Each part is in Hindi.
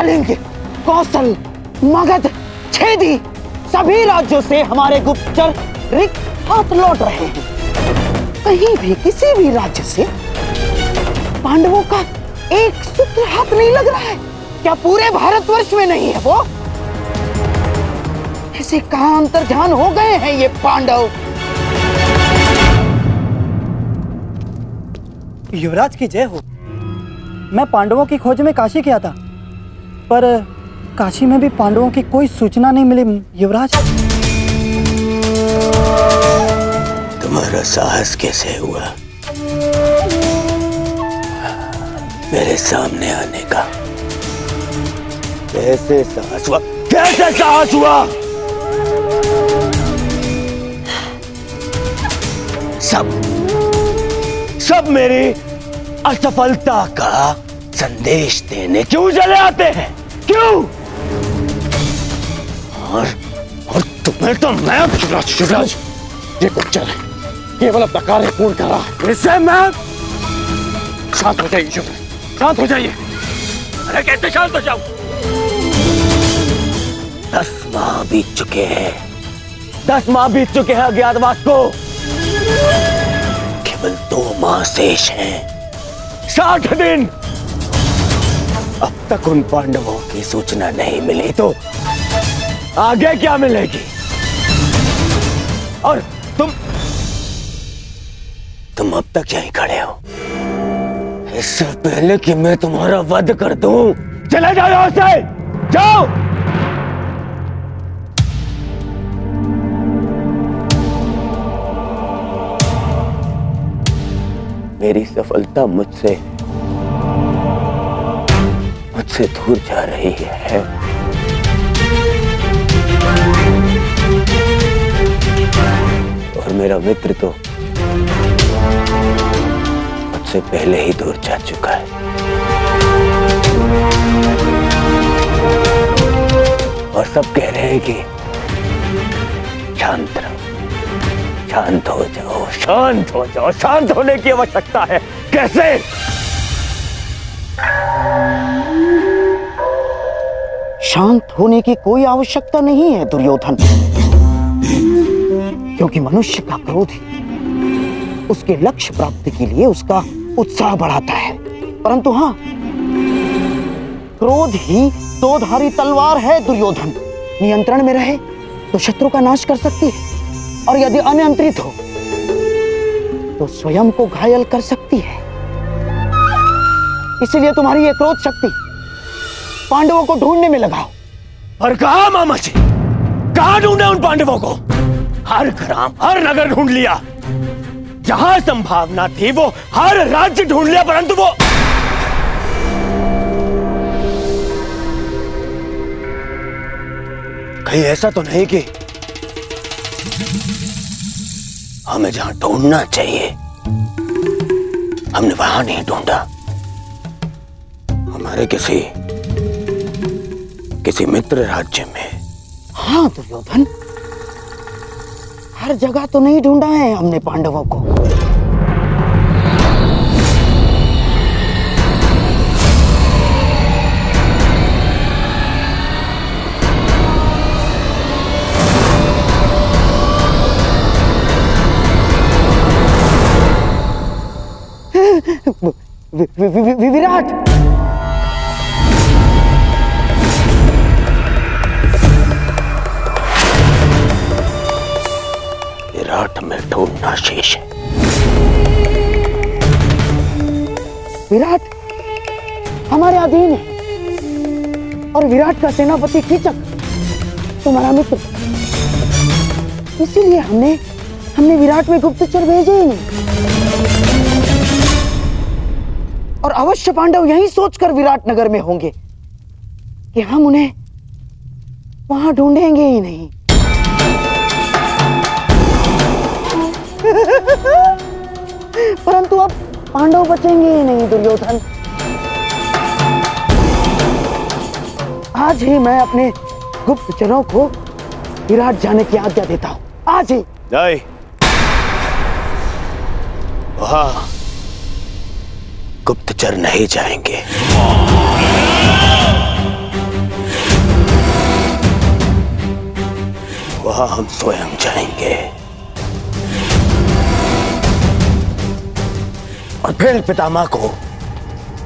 कलिंग, कौशल, मगध, छेदी सभी राज्यों से हमारे गुप्तचर रिक्त हाथ लौट रहे हैं। कहीं भी किसी भी राज्य से पांडवों का एक सूत्र हाथ नहीं लग रहा है। क्या पूरे भारतवर्ष में नहीं है वो? ऐसे कहां अंतर्ध्यान हो गए हैं ये पांडव? युवराज की जय हो। मैं पांडवों की खोज में काशी गया था, पर काशी में भी पांडवों की कोई सूचना नहीं मिली युवराज। तुम्हारा साहस कैसे हुआ मेरे सामने आने का? कैसे साहस हुआ? कैसे साहस हुआ? सब मेरी असफलता का संदेश देने क्यों चले आते हैं? क्यों? और तुम्हें तो मैं शिवराज, ये गुप्तचर है, केवल अपना कार्य पूर्ण कर रहा है। इससे मैं शांत हो जाइए शिवराज, शांत हो जाइए। अरे कैसे शांत हो जाऊं? 10 माह बीत चुके हैं, 10 माह बीत चुके हैं अज्ञातवास को। केवल 2 माह शेष हैं, 60 दिन। अब तक उन पांडवों की सूचना नहीं मिली तो आगे क्या मिलेगी? और तुम अब तक यहीं खड़े हो। इससे पहले कि मैं तुम्हारा वध कर दूं, चले जाओ यहां से, जाओ। मेरी सफलता मुझसे दूर जा रही है। और मेरा मित्र तो मुझसे पहले ही दूर जा चुका है। और सब कह रहे हैं कि शांत रहो, शांत हो जाओ, शांत हो जाओ। शांत होने की आवश्यकता है। कैसे? शांत होने की कोई आवश्यकता नहीं है दुर्योधन, क्योंकि मनुष्य का क्रोध ही उसके लक्ष्य प्राप्ति के लिए उसका उत्साह बढ़ाता है। परंतु हाँ, क्रोध ही 2-धारी तलवार है दुर्योधन। नियंत्रण में रहे तो शत्रु का नाश कर सकती है, और यदि अनियंत्रित हो तो स्वयं को घायल कर सकती है। इसलिए तुम्हारी यह क्रोध शक्ति पांडवों को ढूंढने में लगाओ। और कहा मामा जी, कहां ढूंढे उन पांडवों को? हर ग्राम, हर नगर ढूंढ लिया, जहां संभावना थी वो हर राज्य ढूंढ लिया, परंतु वो कहीं ऐसा तो नहीं कि हमें जहां ढूंढना चाहिए हमने वहां नहीं ढूंढा। हमारे किसी मित्र राज्य में। हाँ दुर्योधन, हर जगह तो नहीं ढूंढा है हमने पांडवों को। विराट, विराट में ढूंढना शेष है। विराट हमारे अधीन है, और विराट का सेनापति कीचक तुम्हारा मित्र। इसीलिए हमने विराट में गुप्तचर भेजे ही नहीं। और अवश्य पांडव यही सोचकर विराट नगर में होंगे कि हम उन्हें वहां ढूंढेंगे ही नहीं। परंतु अब पांडव बचेंगे ही नहीं दुर्योधन। आज ही मैं अपने गुप्तचरों को विराट जाने की आज्ञा देता हूं। आज ही। नहीं, वहां गुप्तचर नहीं जाएंगे। वहां हम स्वयं जाएंगे और फिर पितामह को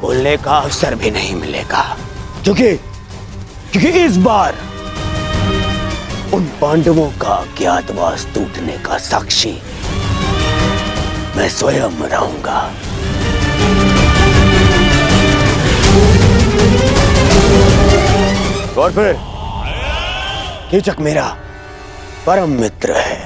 बोलने का अवसर भी नहीं मिलेगा, क्योंकि इस बार उन पांडवों का अज्ञातवास टूटने का साक्षी मैं स्वयं रहूंगा। और फिर कीचक मेरा परम मित्र है।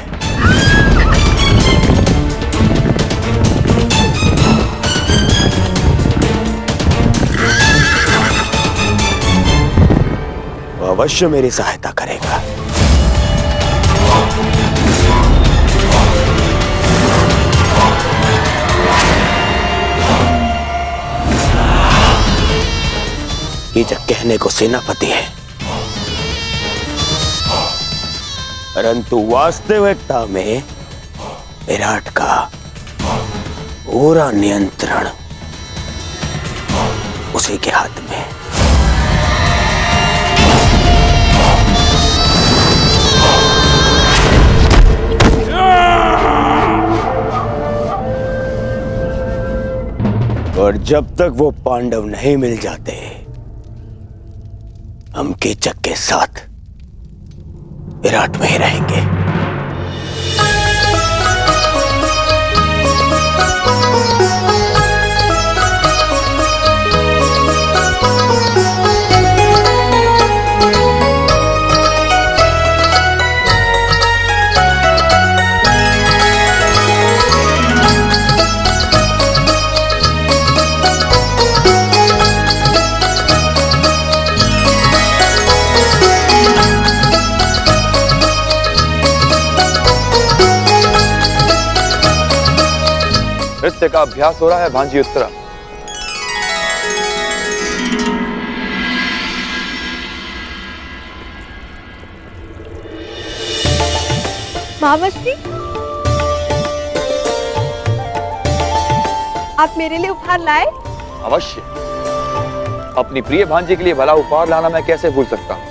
वो अवश्य मेरी सहायता करेगा। कीचक कहने को सेनापति है, परंतु वास्तविकता में विराट का पूरा नियंत्रण उसी के हाथ में। और जब तक वो पांडव नहीं मिल जाते, हम कीचक के साथ विराट में ही रहेंगे। नृत्य का अभ्यास हो रहा है भांजी उत्तरा। महावश्री, आप मेरे लिए उपहार लाए? अवश्य। अपनी प्रिय भांजी के लिए भला उपहार लाना मैं कैसे भूल सकता हूं।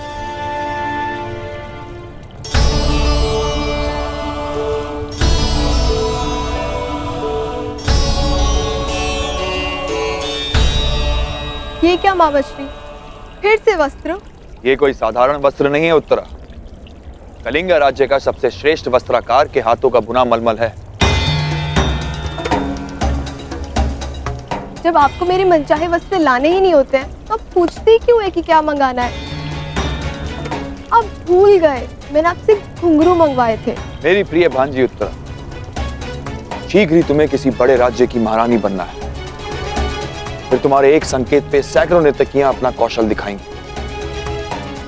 ये क्या महावश्री, फिर से वस्त्र? ये कोई साधारण वस्त्र नहीं है उत्तरा। कलिंग राज्य का सबसे श्रेष्ठ वस्त्राकार के हाथों का बुना मलमल है। जब आपको मेरे मनचाहे वस्त्र लाने ही नहीं होते हैं, तो आप पूछते ही क्यों है कि क्या मंगाना है? आप भूल गए मैंने आपसे घुंघरू मंगवाए थे। मेरी प्रिय भांजी उत्तरा, शीघ्र ही तुम्हें किसी बड़े राज्य की महारानी बनना है। फिर तुम्हारे एक संकेत पे सैकड़ों नर्तकियां अपना कौशल दिखाएंगी।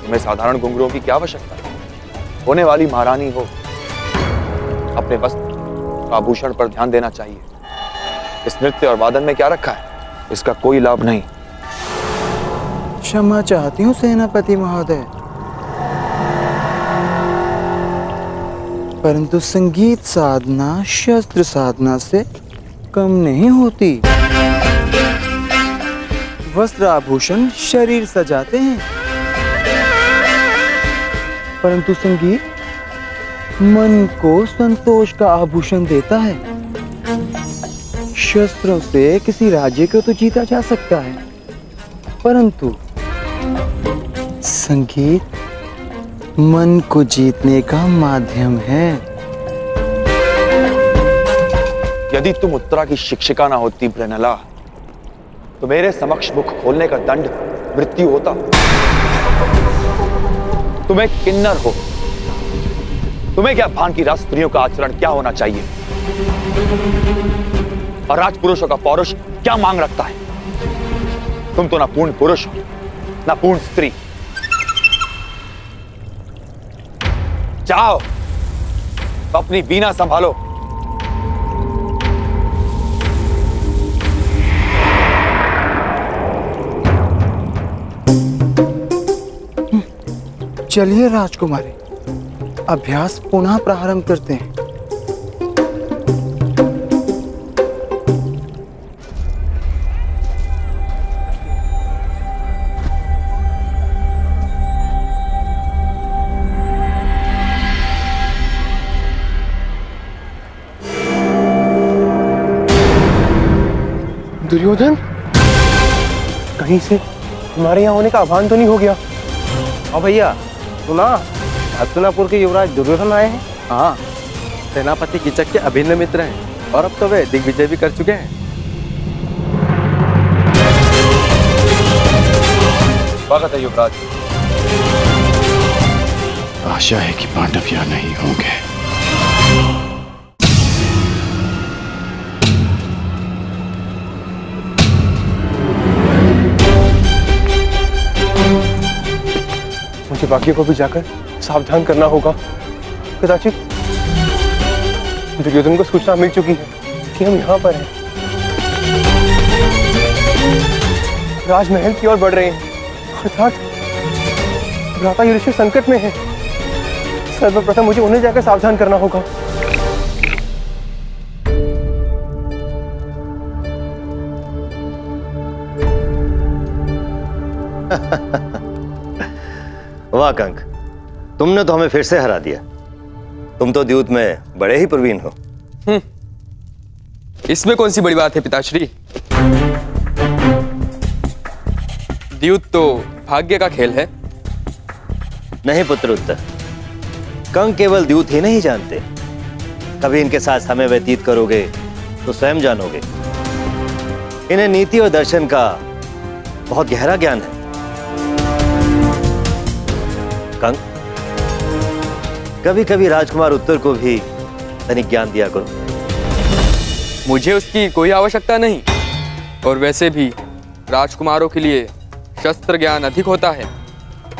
तुम्हें साधारण घुंघरुओं की क्या आवश्यकता है? होने वाली महारानी हो, अपने वस्त्र आभूषण पर ध्यान देना चाहिए। इस नृत्य और वादन में क्या रखा है, इसका कोई लाभ नहीं। क्षमा चाहती हूँ सेनापति महोदय, परंतु संगीत साधना शस्त्र साधना से कम नहीं होती। वस्त्र आभूषण शरीर सजाते हैं, परंतु संगीत मन को संतोष का आभूषण देता है। शस्त्रों से किसी राज्य को तो जीता जा सकता है, परंतु संगीत मन को जीतने का माध्यम है। यदि तुम उत्तरा की शिक्षिका ना होती ब्रनला, तो मेरे समक्ष मुख खोलने का दंड मृत्यु होता। तुम्हें किन्नर हो, तुम्हें क्या भान की राजस्त्रियों का आचरण क्या होना चाहिए और राजपुरुषों का पौरुष क्या मांग रखता है। तुम तो ना पूर्ण पुरुष हो ना पूर्ण स्त्री। जाओ अपनी वीणा संभालो। चलिए राजकुमारी, अभ्यास पुनः प्रारंभ करते हैं। दुर्योधन, कहीं से हमारे यहाँ होने का आह्वान तो नहीं हो गया? हाँ भैया, सुना हस्तिनापुर के युवराज दुर्योधन आए हैं। हाँ, सेनापति कीचक के अभिन्न मित्र हैं और अब तो वे दिग्विजय भी कर चुके हैं। स्वागत है युवराज। आशा है कि पांडव यहाँ नहीं होंगे। मुझे बाकियों को भी जाकर सावधान करना होगा। कदाचित दुर्योधन को सूचना मिल चुकी है कि हम यहाँ पर हैं। राजमहल की ओर बढ़ रहे हैं, अर्थात भ्राता युधिष्ठिर संकट में है। सर्वप्रथम मुझे उन्हें जाकर सावधान करना होगा। वाह कंक, तुमने तो हमें फिर से हरा दिया। तुम तो द्यूत में बड़े ही प्रवीण हो। इसमें कौन सी बड़ी बात है पिताश्री? द्यूत तो भाग्य का खेल है। नहीं पुत्र उत्तर, कंक केवल द्यूत ही नहीं जानते। कभी इनके साथ समय व्यतीत करोगे तो स्वयं जानोगे। इन्हें नीति और दर्शन का बहुत गहरा ज्ञान है। कंक, कभी कभी राजकुमार उत्तर को भी तनिक ज्ञान दिया करो। मुझे उसकी कोई आवश्यकता नहीं, और वैसे भी राजकुमारों के लिए शस्त्र ज्ञान अधिक होता है,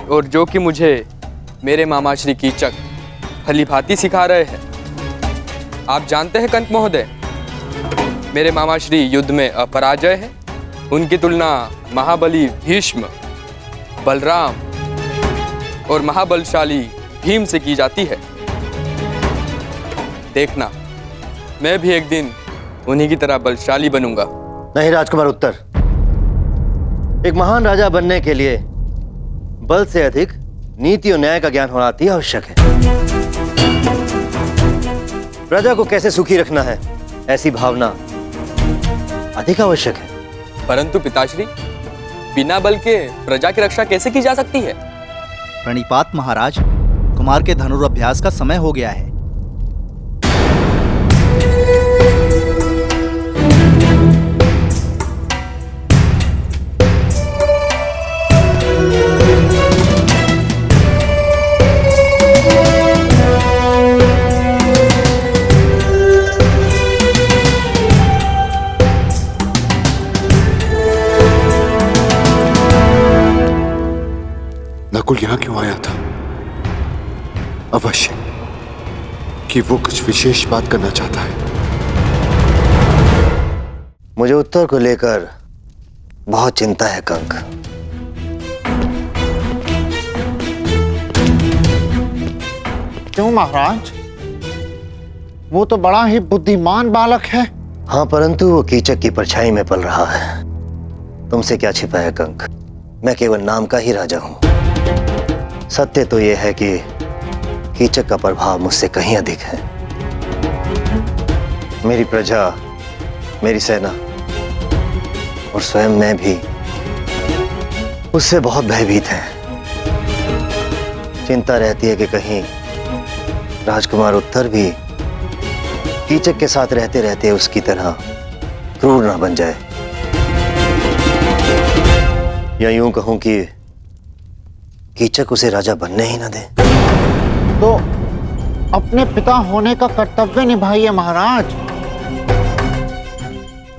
और जो कि मुझे मेरे मामा श्री कीचक भलीभांति सिखा रहे हैं। आप जानते हैं कंक महोदय, मेरे मामा श्री युद्ध में अपराजय है। उनकी तुलना महाबली भीष्म, बलराम और महाबलशाली भीम से की जाती है। देखना, मैं भी एक दिन उन्हीं की तरह बलशाली बनूंगा। नहीं राजकुमार उत्तर, एक महान राजा बनने के लिए बल से अधिक नीति और न्याय का ज्ञान होना अति आवश्यक है। प्रजा को कैसे सुखी रखना है, ऐसी भावना अधिक आवश्यक है। परंतु पिताश्री, बिना बल के प्रजा की रक्षा कैसे की जा सकती है? प्रणिपात महाराज, कुमार के धनुर्अभ्यास का समय हो गया है। नकुल यहाँ क्यों आया था? अवश्य कि वो कुछ विशेष बात करना चाहता है। मुझे उत्तर को लेकर बहुत चिंता है कंक। क्यों महाराज? वो तो बड़ा ही बुद्धिमान बालक है। हाँ, परंतु वो कीचक की परछाई में पल रहा है। तुमसे क्या छिपा है कंक? मैं केवल नाम का ही राजा हूं। सत्य तो यह है कि कीचक का प्रभाव मुझसे कहीं अधिक है। मेरी प्रजा, मेरी सेना और स्वयं मैं भी उससे बहुत भयभीत हैं। चिंता रहती है कि कहीं राजकुमार उत्तर भी कीचक के साथ रहते रहते उसकी तरह क्रूर ना बन जाए, या यूं कहूं कि कीचक उसे राजा बनने ही ना दे। तो अपने पिता होने का कर्तव्य निभाइए महाराज।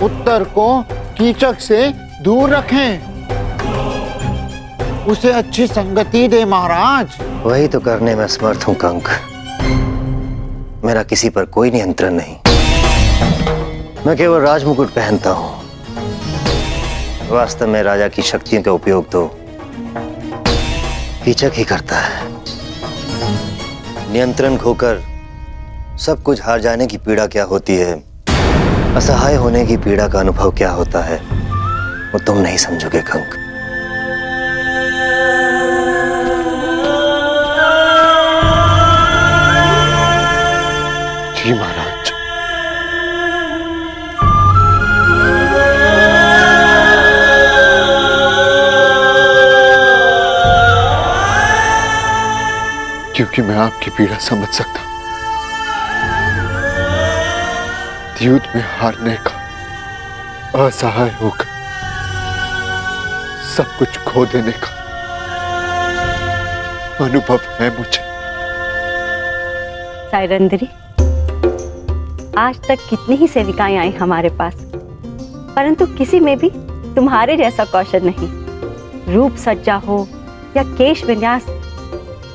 उत्तर को कीचक से दूर रखें, उसे अच्छी संगति दे महाराज। वही तो करने में असमर्थ हूं कंक। मेरा किसी पर कोई नियंत्रण नहीं। मैं केवल राजमुकुट पहनता हूं। वास्तव में राजा की शक्तियों का उपयोग तो कीचक ही करता है। नियंत्रण खोकर सब कुछ हार जाने की पीड़ा क्या होती है, असहाय होने की पीड़ा का अनुभव क्या होता है, वो तुम नहीं समझोगे कंक। जी महाराज। क्योंकि मैं आपकी पीड़ा समझ सकता हूं। युद्ध में हारने का, असहाय होकर सब कुछ खो देने का अनुभव है मुझे। सायरंदरी, आज तक कितनी ही सेविकाएं आई हमारे पास, परंतु किसी में भी तुम्हारे जैसा कौशल नहीं। रूप सज्जा हो या केश विन्यास,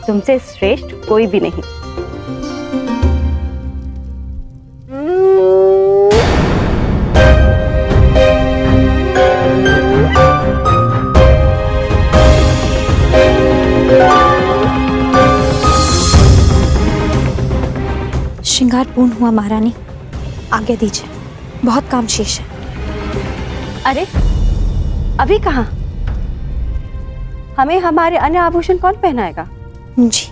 तुमसे श्रेष्ठ कोई भी नहीं। श्रृंगार पूर्ण हुआ महारानी, आज्ञा दीजिए, बहुत काम शेष है। अरे अभी कहाँ? हमें हमारे अन्य आभूषण कौन पहनाएगा? जी।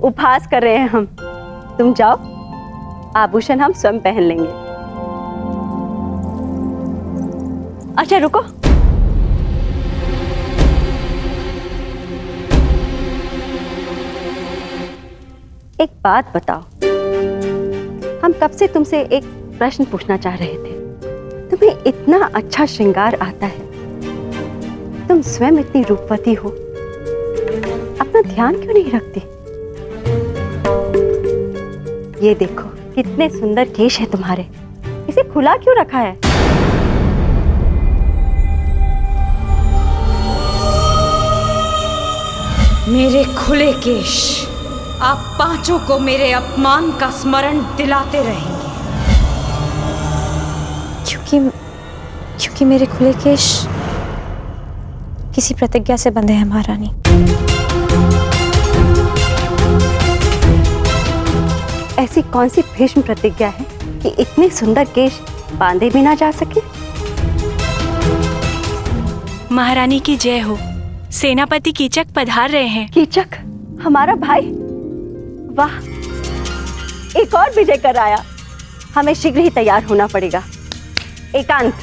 उपहास कर रहे हैं हम। तुम जाओ, आभूषण हम स्वयं पहन लेंगे। अच्छा रुको, एक बात बताओ, हम कब से तुमसे एक प्रश्न पूछना चाह रहे थे। तुम्हें इतना अच्छा श्रृंगार आता है, तुम स्वयं इतनी रूपवती हो, अपना ध्यान क्यों नहीं रखती? ये देखो कितने सुंदर केश है तुम्हारे, इसे खुला क्यों रखा है? मेरे खुले केश आप पांचों को मेरे अपमान का स्मरण दिलाते रहेंगे, क्योंकि मेरे खुले केश किसी प्रतिज्ञा से बंधे हैं महारानी। ऐसी कौन सी भीष्म प्रतिज्ञा है कि इतने सुंदर केश बांधे भी ना जा सके? महारानी की जय हो। सेनापति कीचक पधार रहे हैं। कीचक हमारा भाई? वाह, एक और विजय कर आया। हमें शीघ्र ही तैयार होना पड़ेगा। एकांत,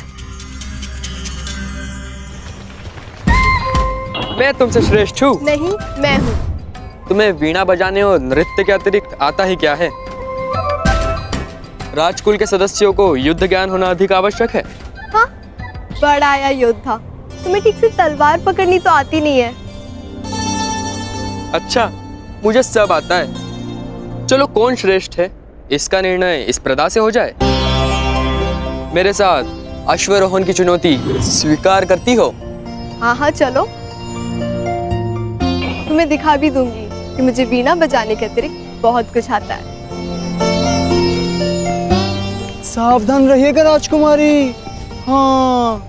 मैं तुमसे श्रेष्ठ हूँ? नहीं, मैं हूँ। तुम्हें वीणा बजाने और नृत्य के अतिरिक्त आता ही क्या है? राजकुल के सदस्यों को युद्ध ज्ञान होना अधिक आवश्यक है। हाँ, बड़ा आया योद्धा, तुम्हें ठीक से तलवार पकड़नी तो आती नहीं है। अच्छा, मुझे सब आता है। चलो कौन श्रेष्ठ है इसका निर्णय इस प्रदा से हो जाए। मेरे साथ अश्वरोहण की चुनौती स्वीकार करती हो? हाँ हाँ चलो, तुम्हें दिखा भी दूंगी कि मुझे वीणा बजाने के अतिरिक्त बहुत कुछ आता है। सावधान रहिएगा राजकुमारी। हाँ,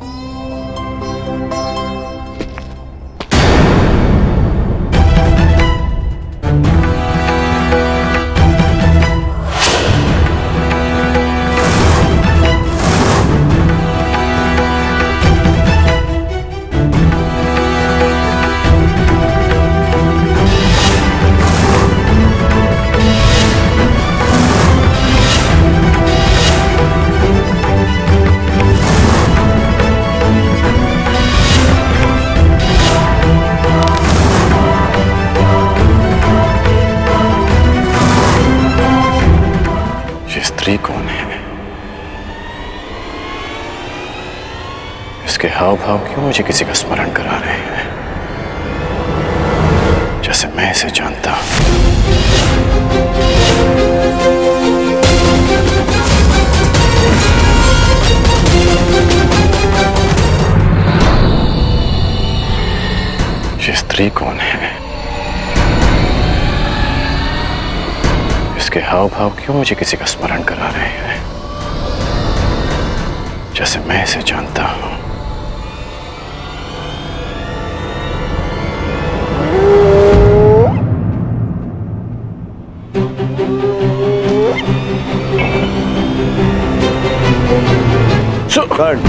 स्त्री कौन है? इसके हाव भाव क्यों मुझे किसी का स्मरण करा रहे हैं, जैसे मैं इसे जानता हूं। ये स्त्री कौन है? इसके हाव भाव क्यों मुझे किसी का स्मरण करा रहे हैं, जैसे मैं इसे जानता हूं। कर्ण,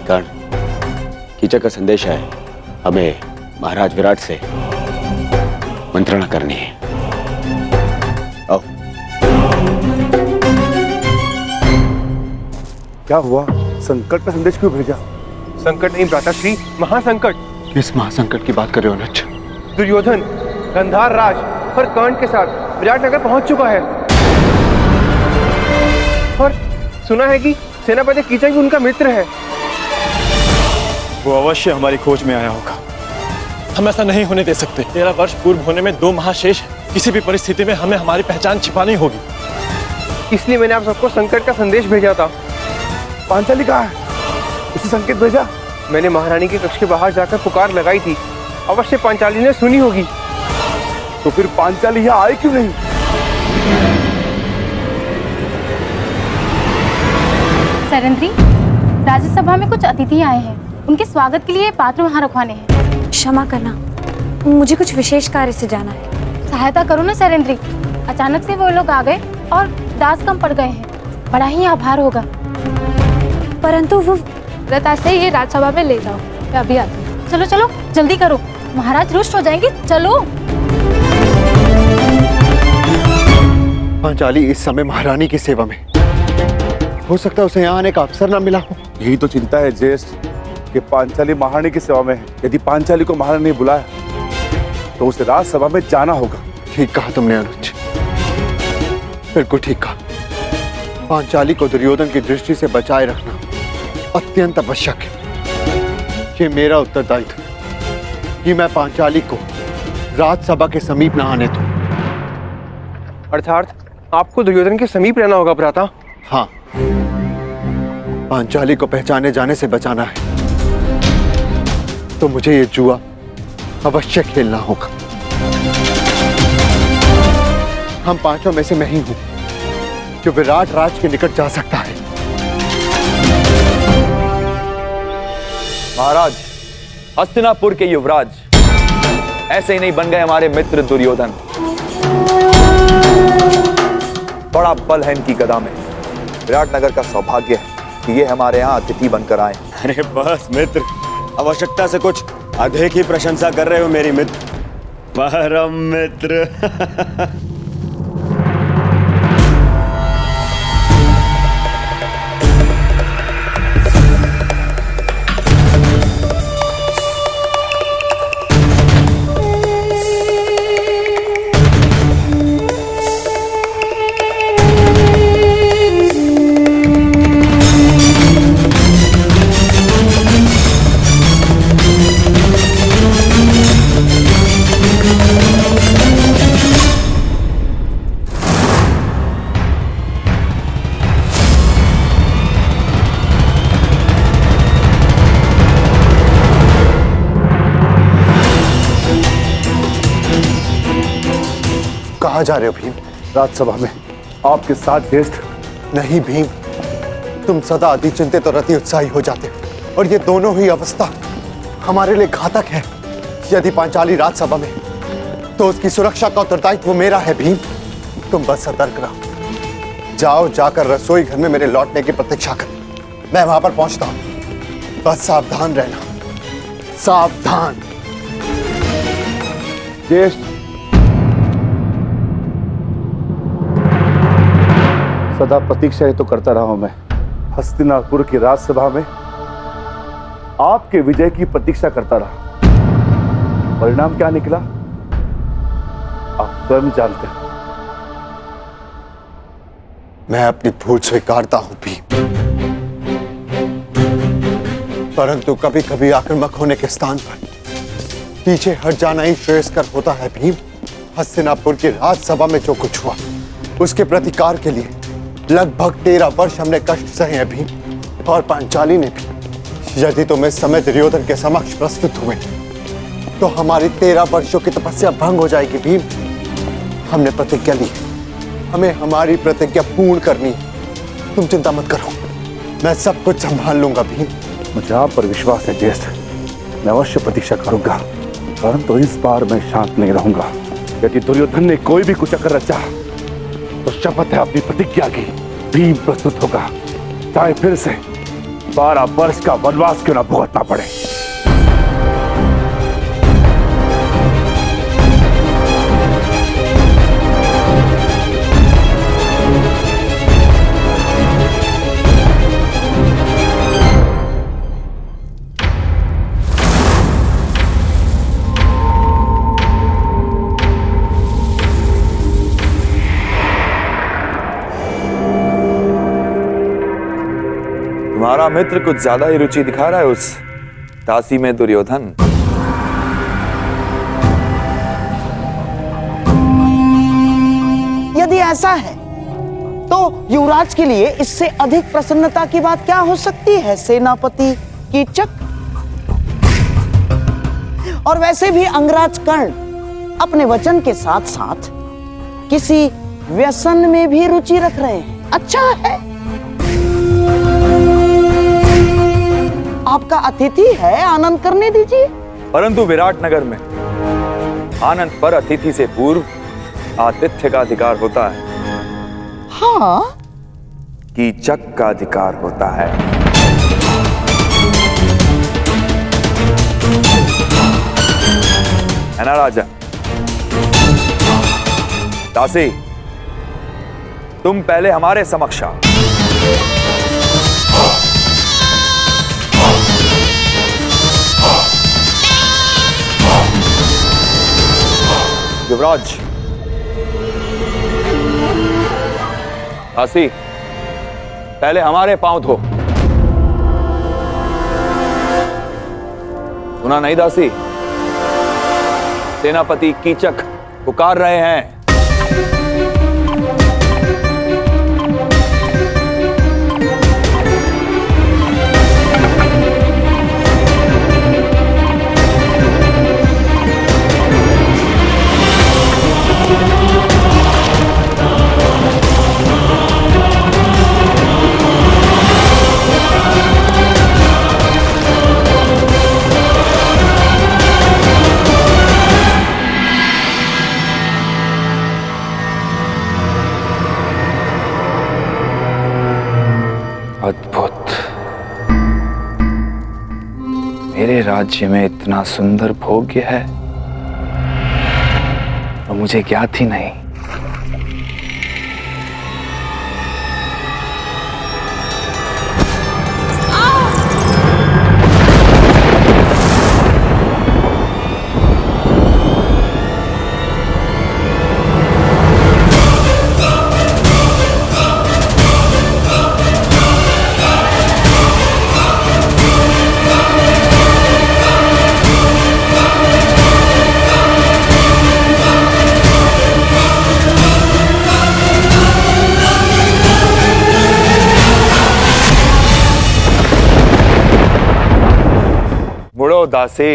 कर्ण, कीचक का संदेश है, हमें महाराज विराट से मंत्रणा करनी है। आओ। क्या हुआ? संकट का संदेश क्यों भेजा? संकट नहीं भ्राताश्री, महासंकट। किस महासंकट की बात कर रहे हो अनुज? दुर्योधन गंधार राज और कर्ण के साथ विराटनगर पहुंच चुका है और सुना है कि सेनापति कीचक भी उनका मित्र है। वो अवश्य हमारी खोज में आया होगा। हम ऐसा नहीं होने दे सकते। 13 वर्ष पूर्व होने में 2 महाशेष है। किसी भी परिस्थिति में हमें हमारी पहचान छिपानी होगी। इसलिए मैंने आप सबको संकट का संदेश भेजा था। पांचाली कहाँ है? उसे संकेत भेजा? मैंने महारानी के कक्ष के बाहर जाकर पुकार लगाई थी। अवश्य पांचाली ने सुनी होगी। तो फिर पांचाली यहाँ आई क्यों नहीं? सरेंद्री, राज्यसभा में कुछ अतिथि आए हैं। उनके स्वागत के लिए पात्र वहाँ रखवाने हैं। क्षमा करना, मुझे कुछ विशेष कार्य से जाना है। सहायता करो ना सरेंद्री। अचानक से वो लोग आ गए और दास कम पड़ गए हैं। बड़ा ही आभार होगा। परंतु वो रताशे ये राज्यसभा में ले जाओ, मैं अभी आती हूँ। चलो चलो जल्दी करो, महाराज रुष्ट हो जाएंगे। चलो। पांचाली इस समय महारानी की सेवा में, हो सकता है उसे यहाँ आने का अवसर न मिला हो। यही तो चिंता है ज्येष्ठ कि पांचाली महारानी की सेवा में है। यदि पांचाली को महारानी ने बुलाया तो उसे राज्यसभा में जाना होगा। ठीक कहा तुमने अनुज, बिल्कुल ठीक कहा। पांचाली को दुर्योधन की दृष्टि से बचाए रखना अत्यंत आवश्यक है। ये मेरा उत्तरदायित्व है कि मैं पांचाली को राज्यसभा के समीप न आने दूं। अर्थात आपको दुर्योधन के समीप रहना होगा भ्राता। हाँ, पांचाली को पहचाने जाने से बचाना है तो मुझे ये जुआ अवश्य खेलना होगा। हम पांचों में से मैं ही हूं जो विराट राज के निकट जा सकता है। महाराज, हस्तिनापुर के युवराज ऐसे ही नहीं बन गए हमारे मित्र दुर्योधन। बड़ा बल है इनकी गदा में। विराटनगर का सौभाग्य है कि ये हमारे यहाँ अतिथि बनकर आए। अरे बस मित्र, आवश्यकता से कुछ अधिक ही प्रशंसा कर रहे हो मेरी मित्र। परम मित्र। कहाँ जा रहे हो भीम? राज्यसभा में आपके साथ ज्येष्ठ। नहीं भीम, तुम सदा अति चिंतित और अति उत्साही हो जाते हो और ये दोनों ही अवस्था हमारे लिए घातक है। यदि पांचाली राज्यसभा में तो उसकी सुरक्षा का उत्तरदायित्व मेरा है भीम। तुम बस सतर्क रहो। जाओ, जाकर रसोई घर में मेरे लौटने की प्रतीक्षा कर। मैं वहां पर पहुंचता हूं। बस सावधान रहना, सावधान। ज्येष्ठ, सदा प्रतीक्षा ही तो करता रहा हूं मैं। हस्तिनापुर की राज्यसभा में आपके विजय की प्रतीक्षा करता रहा। परिणाम क्या निकला आप स्वयं जानते हैं। मैं अपनी भूल स्वीकारता हूं भीम, परंतु कभी कभी आक्रामक होने के स्थान पर पीछे हट जाना ही श्रेयस्कर होता है भीम। हस्तिनापुर की राज्यसभा में जो कुछ हुआ उसके प्रतिकार के लिए लगभग 13 वर्ष हमने कष्ट सहे हैं भीम, और पांचाली ने भी। यदि तुम इस समय दुर्योधन के समक्ष प्रस्तुत हुए तो हमारी 13 वर्षों की तपस्या भंग हो जाएगी भीम। हमने प्रतिज्ञा ली, हमें हमारी प्रतिज्ञा पूर्ण करनी है। तुम चिंता मत करो, मैं सब कुछ संभाल लूंगा भीम। मुझे आप पर विश्वास है ज्येष्ठ। मैं अवश्य प्रतीक्षा करूंगा, परंतु इस बार मैं शांत नहीं रहूंगा। यदि दुर्योधन ने कोई भी कुचक्कर रचा तो शपथ है अपनी प्रतिज्ञा की, भीम प्रस्तुत होगा, चाहे फिर से 12 वर्ष का वनवास क्यों न भुगतना पड़े। तुम्हारा मित्र कुछ ज्यादा ही रुचि दिखा रहा है उस दासी में दुर्योधन। यदि ऐसा है तो युवराज के लिए इससे अधिक प्रसन्नता की बात क्या हो सकती है सेनापति कीचक। और वैसे भी अंगराज कर्ण अपने वचन के साथ साथ किसी व्यसन में भी रुचि रख रहे हैं। अच्छा है, आपका अतिथि है, आनंद करने दीजिए। परंतु विराटनगर में आनंद पर अतिथि से पूर्व आतिथ्य का अधिकार होता है। हाँ, कीचक का अधिकार होता है। है ना राजा? दासी, तुम पहले हमारे समक्ष आओ। युवराज, दासी पहले हमारे पांव धो। सुना नहीं दासी? सेनापति कीचक पुकार रहे हैं। अद्भुत। मेरे राज्य में इतना सुंदर भोग्य है और मुझे ज्ञात ही नहीं। मुड़ो दासी।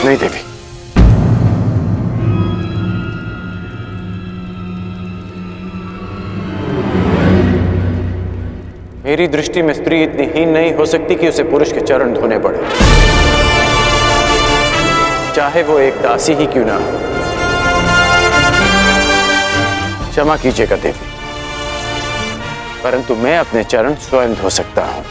नहीं देवी, मेरी दृष्टि में स्त्री इतनी हीन नहीं हो सकती कि उसे पुरुष के चरण धोने पड़े, चाहे वो एक दासी ही क्यों ना हो। क्षमा कीजिएगा देवी, परंतु मैं अपने चरण स्वयं धो सकता हूं।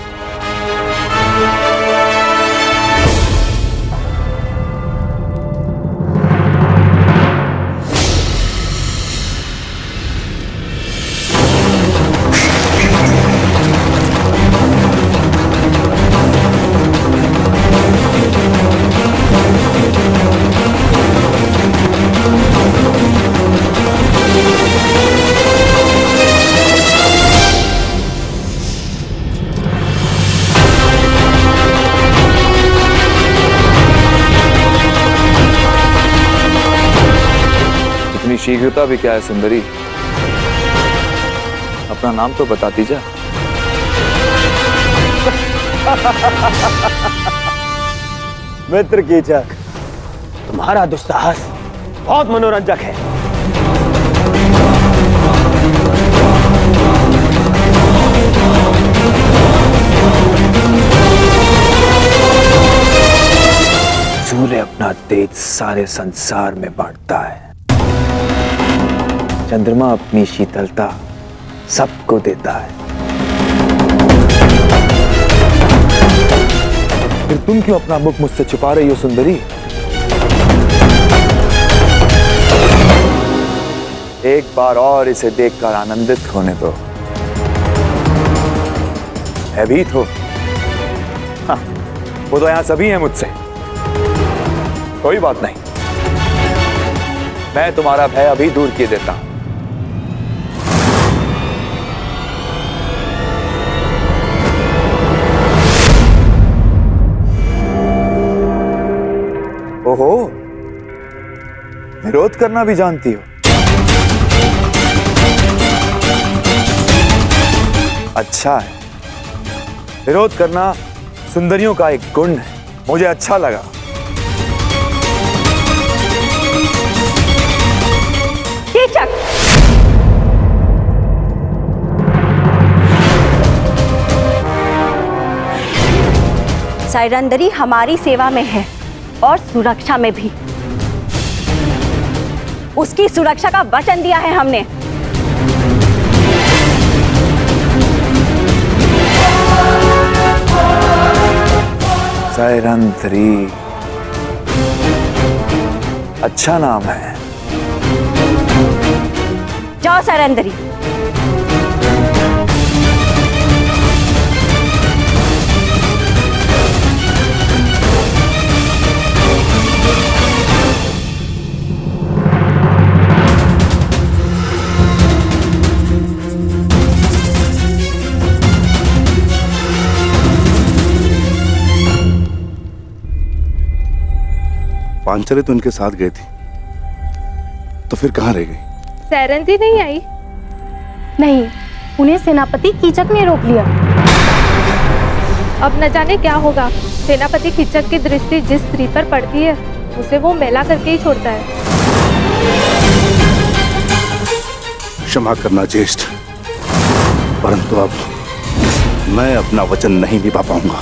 शीघ्रता भी क्या है सुंदरी? अपना नाम तो बताती जा। मित्र कीचक, तुम्हारा दुस्साहस बहुत मनोरंजक है। सूर्य अपना तेज सारे संसार में बांटता है, चंद्रमा अपनी शीतलता सबको देता है। फिर तुम क्यों अपना मुख मुझसे छुपा रही हो सुंदरी? एक बार और इसे देखकर आनंदित होने दो। भयभीत हो? हाँ, वो तो यहां सभी हैं मुझसे। कोई बात नहीं, मैं तुम्हारा भय अभी दूर किए देता हूं। ओहो, विरोध करना भी जानती हो? अच्छा है, विरोध करना सुंदरियों का एक गुण है, मुझे अच्छा लगा। कीचक, सैरंदरी हमारी सेवा में है और सुरक्षा में भी। उसकी सुरक्षा का वचन दिया है हमने। सैरंदरी, अच्छा नाम है। जाओ सैरंदरी। पांचाली तो इनके साथ गई थी, तो फिर कहाँ रह गई? सैरंदी नहीं आई? नहीं, उन्हें सेनापति कीचक ने रोक लिया। अब न जाने क्या होगा। सेनापति कीचक की दृष्टि जिस स्त्री पर पड़ती है उसे वो मैला करके ही छोड़ता है। क्षमा करना ज्येष्ठ, परंतु अब मैं अपना वचन नहीं निभा पाऊंगा।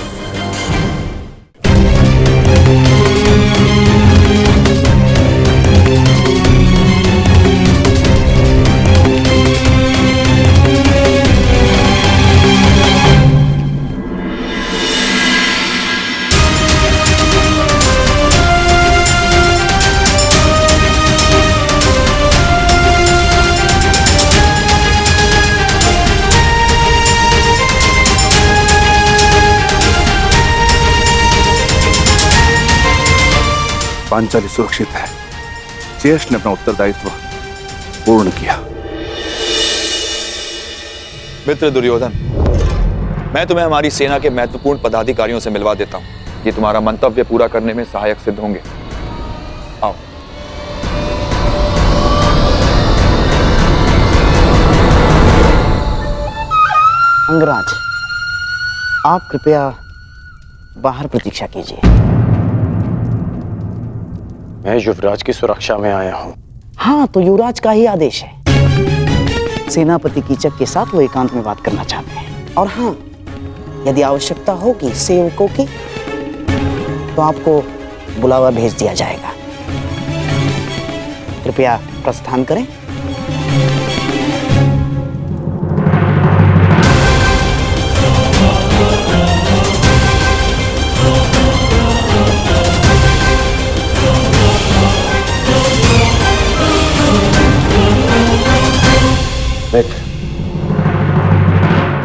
पांचाली सुरक्षित है। ज्येष्ठ ने अपना उत्तरदायित्व पूर्ण किया। मित्र दुर्योधन, मैं तुम्हें हमारी सेना के महत्वपूर्ण पदाधिकारियों से मिलवा देता हूं। ये तुम्हारा मंतव्य पूरा करने में सहायक सिद्ध होंगे। आओ। अंगराज, आप कृपया बाहर प्रतीक्षा कीजिए। मैं युवराज की सुरक्षा में आया हूँ। हाँ, तो युवराज का ही आदेश है। सेनापति कीचक के साथ वो एकांत में बात करना चाहते हैं। और हाँ, यदि आवश्यकता होगी सेवकों की, तो आपको बुलावा भेज दिया जाएगा। कृपया प्रस्थान करें।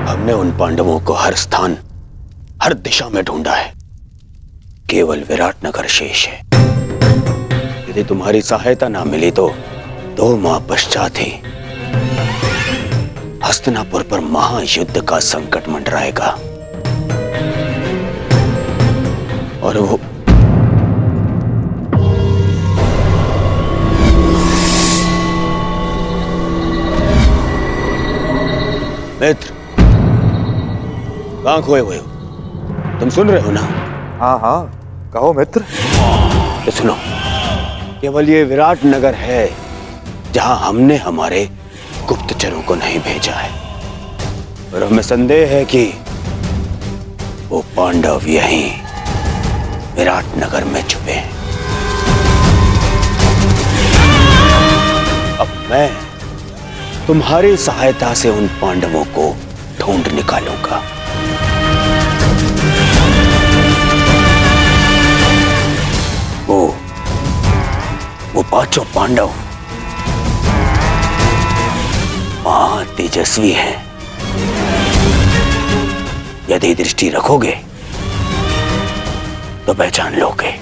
हमने उन पांडवों को हर स्थान, हर दिशा में ढूंढा है। केवल विराटनगर शेष है। यदि तुम्हारी सहायता ना मिली तो 2 माह पश्चात ही हस्तिनापुर पर महायुद्ध का संकट मंडराएगा। और वो मित्र, कहां खोए हुए हो? तुम सुन रहे हो ना? हाँ हाँ, कहो मित्र। तो सुनो, केवल ये विराटनगर है जहां हमने हमारे गुप्तचरों को नहीं भेजा है। और हमें संदेह है कि वो पांडव यहीं विराटनगर में छुपे हैं। अब मैं तुम्हारी सहायता से उन पांडवों को ढूंढ निकालूंगा। वो पांचों पांडव महा तेजस्वी हैं। यदि दृष्टि रखोगे तो पहचान लोगे।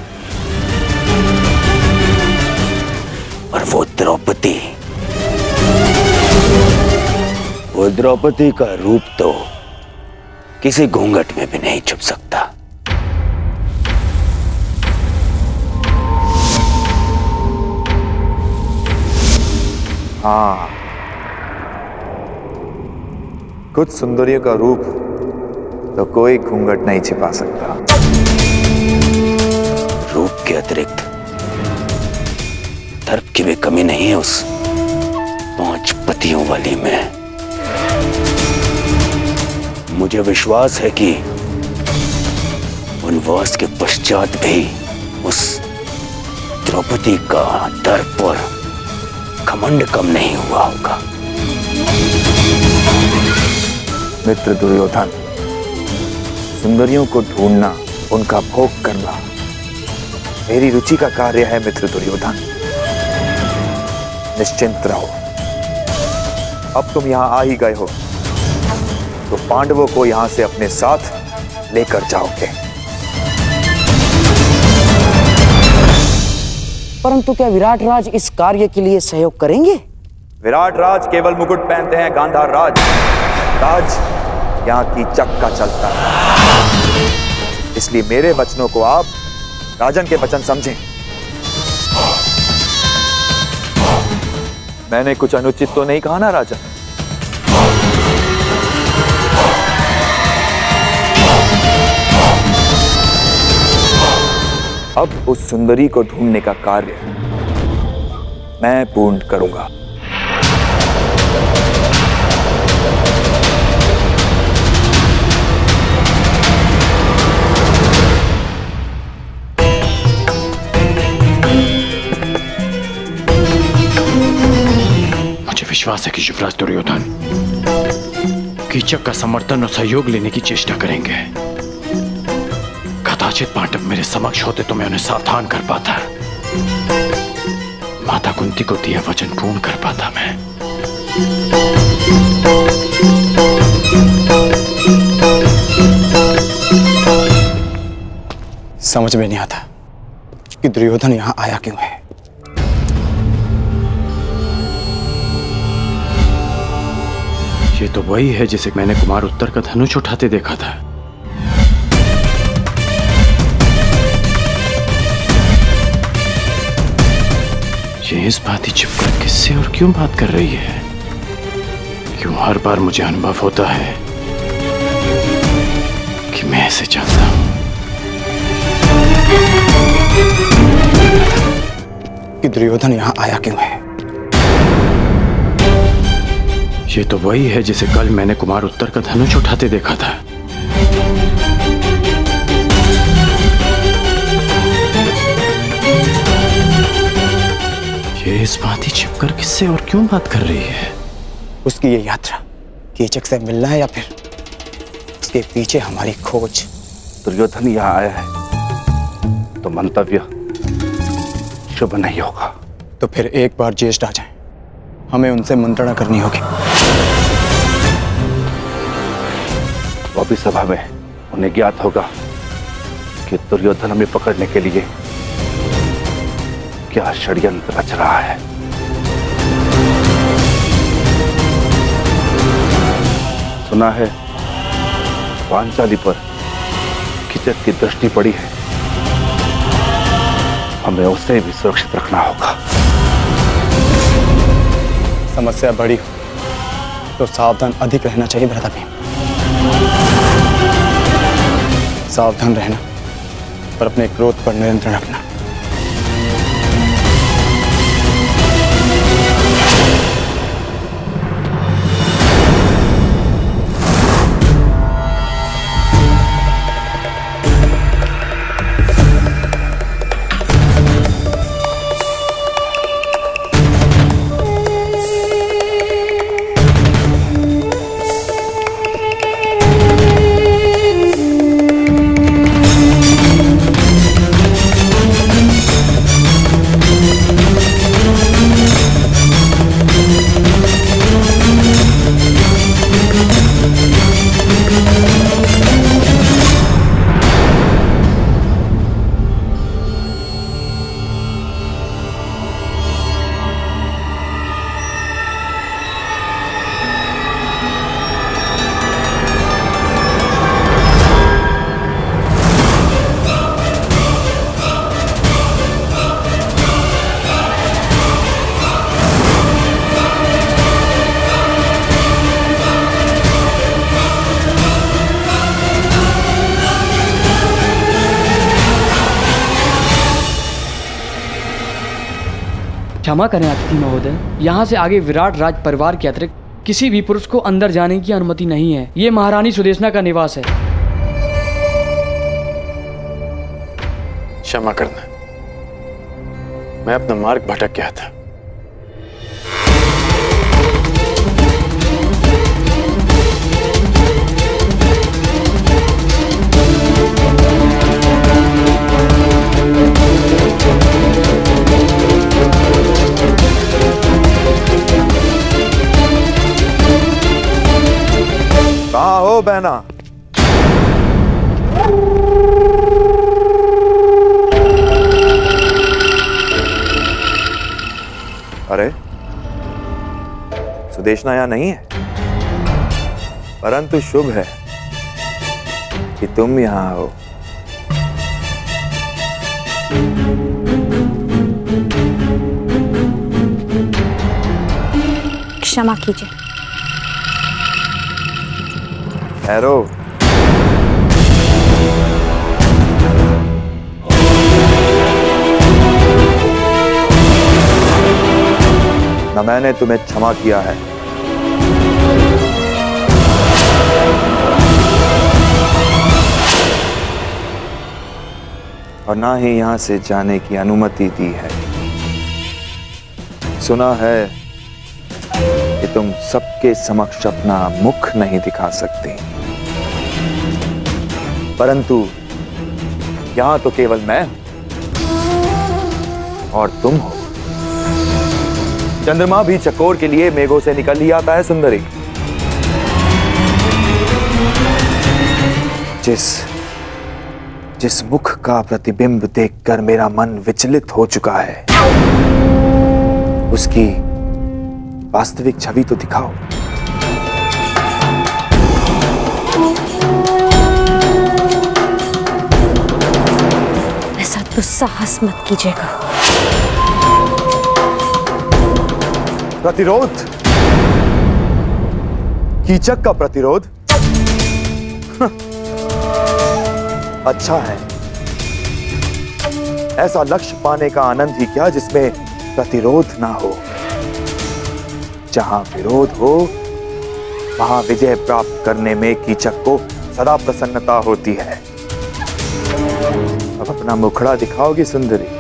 और वो द्रौपदी का रूप तो किसी घूंघट में भी नहीं छुप सकता। हाँ, कुछ सुंदरियों का रूप तो कोई घूंघट नहीं छिपा सकता। रूप के अतिरिक्त दर्प की भी कमी नहीं है उस 5 पतियों वाली में। मुझे विश्वास है कि वनवास के पश्चात भी उस द्रौपदी का दर्प और घमंड कम नहीं हुआ होगा। मित्र दुर्योधन, सुंदरियों को ढूंढना, उनका भोग करना मेरी रुचि का कार्य है। मित्र दुर्योधन, निश्चिंत रहो। अब तुम यहां आ ही गए हो तो पांडवों को यहां से अपने साथ लेकर जाओगे। परंतु क्या विराट राज इस कार्य के लिए सहयोग करेंगे? विराट राज केवल मुकुट पहनते हैं, गांधार राज यहां की चक्का चलता है। इसलिए मेरे वचनों को आप राजन के वचन समझें। मैंने कुछ अनुचित तो नहीं कहा ना राजन? अब उस सुंदरी को ढूंढने का कार्य मैं पूर्ण करूंगा। मुझे विश्वास है कि युवराज दुर्योधन कीचक का समर्थन और सहयोग लेने की चेष्टा करेंगे। कदाचित पांडव मेरे समक्ष होते तो मैं उन्हें सावधान कर पाता, माता कुंती को दिया वचन पूर्ण कर पाता मैं। समझ में नहीं आता कि दुर्योधन यहां आया क्यों है। ये तो वही है जिसे मैंने कुमार उत्तर का धनुष उठाते देखा था। ये इस बात ही छिपकर किससे और क्यों बात कर रही है? क्यों हर बार मुझे अनुभव होता है कि मैं ऐसे चाहता हूं कि दुर्योधन यहां आया क्यों है। ये तो वही है जिसे कल मैंने कुमार उत्तर का धनुष उठाते देखा था। ये इस बात ही छिपकर किससे और क्यों बात कर रही है? उसकी ये यात्रा कीचक से मिलना है या फिर उसके पीछे हमारी खोज। दुर्योधन यहाँ आया है तो मंतव्य शुभ नहीं होगा। तो फिर एक बार ज्येष्ठ आ जाए, हमें उनसे मंत्रणा करनी होगी। वो भी सभा में उन्हें ज्ञात होगा कि दुर्योधन हमें पकड़ने के लिए क्या षड्यंत्र रच रहा है। सुना है पांचाली पर कीचक की दृष्टि पड़ी है, हमें उसे भी सुरक्षित रखना होगा। समस्या बड़ी हो तो सावधान अधिक रहना चाहिए भ्राता भीम। सावधान रहना और अपने क्रोध पर नियंत्रण रखना। क्षमा करें अतिथि महोदय, यहाँ से आगे विराट राज परिवार के अतिरिक्त किसी भी पुरुष को अंदर जाने की अनुमति नहीं है। ये महारानी सुदेशना का निवास है। क्षमा करना, मैं अपना मार्ग भटक गया था। कहाँ हो बहना? अरे सुदेशना यहां नहीं है, परंतु शुभ है कि तुम यहां हो। क्षमा कीजिए। ठहरो। न मैंने तुम्हें क्षमा किया है, और ना ही यहां से जाने की अनुमति दी है। सुना है कि तुम सबके समक्ष अपना मुख नहीं दिखा सकती, परंतु यहां तो केवल मैं और तुम हो। चंद्रमा भी चकोर के लिए मेघों से निकल ही आता है सुंदरी। जिस मुख का प्रतिबिंब देखकर मेरा मन विचलित हो चुका है, उसकी वास्तविक छवि तो दिखाओ। ऐसा दुस्साहस मत कीजिएगा। प्रतिरोध? कीचक का प्रतिरोध? अच्छा है, ऐसा लक्ष्य पाने का आनंद ही क्या जिसमें प्रतिरोध ना हो। जहां विरोध हो वहां विजय प्राप्त करने में कीचक को सदा प्रसन्नता होती है। अब अपना मुखड़ा दिखाओगी सुंदरी,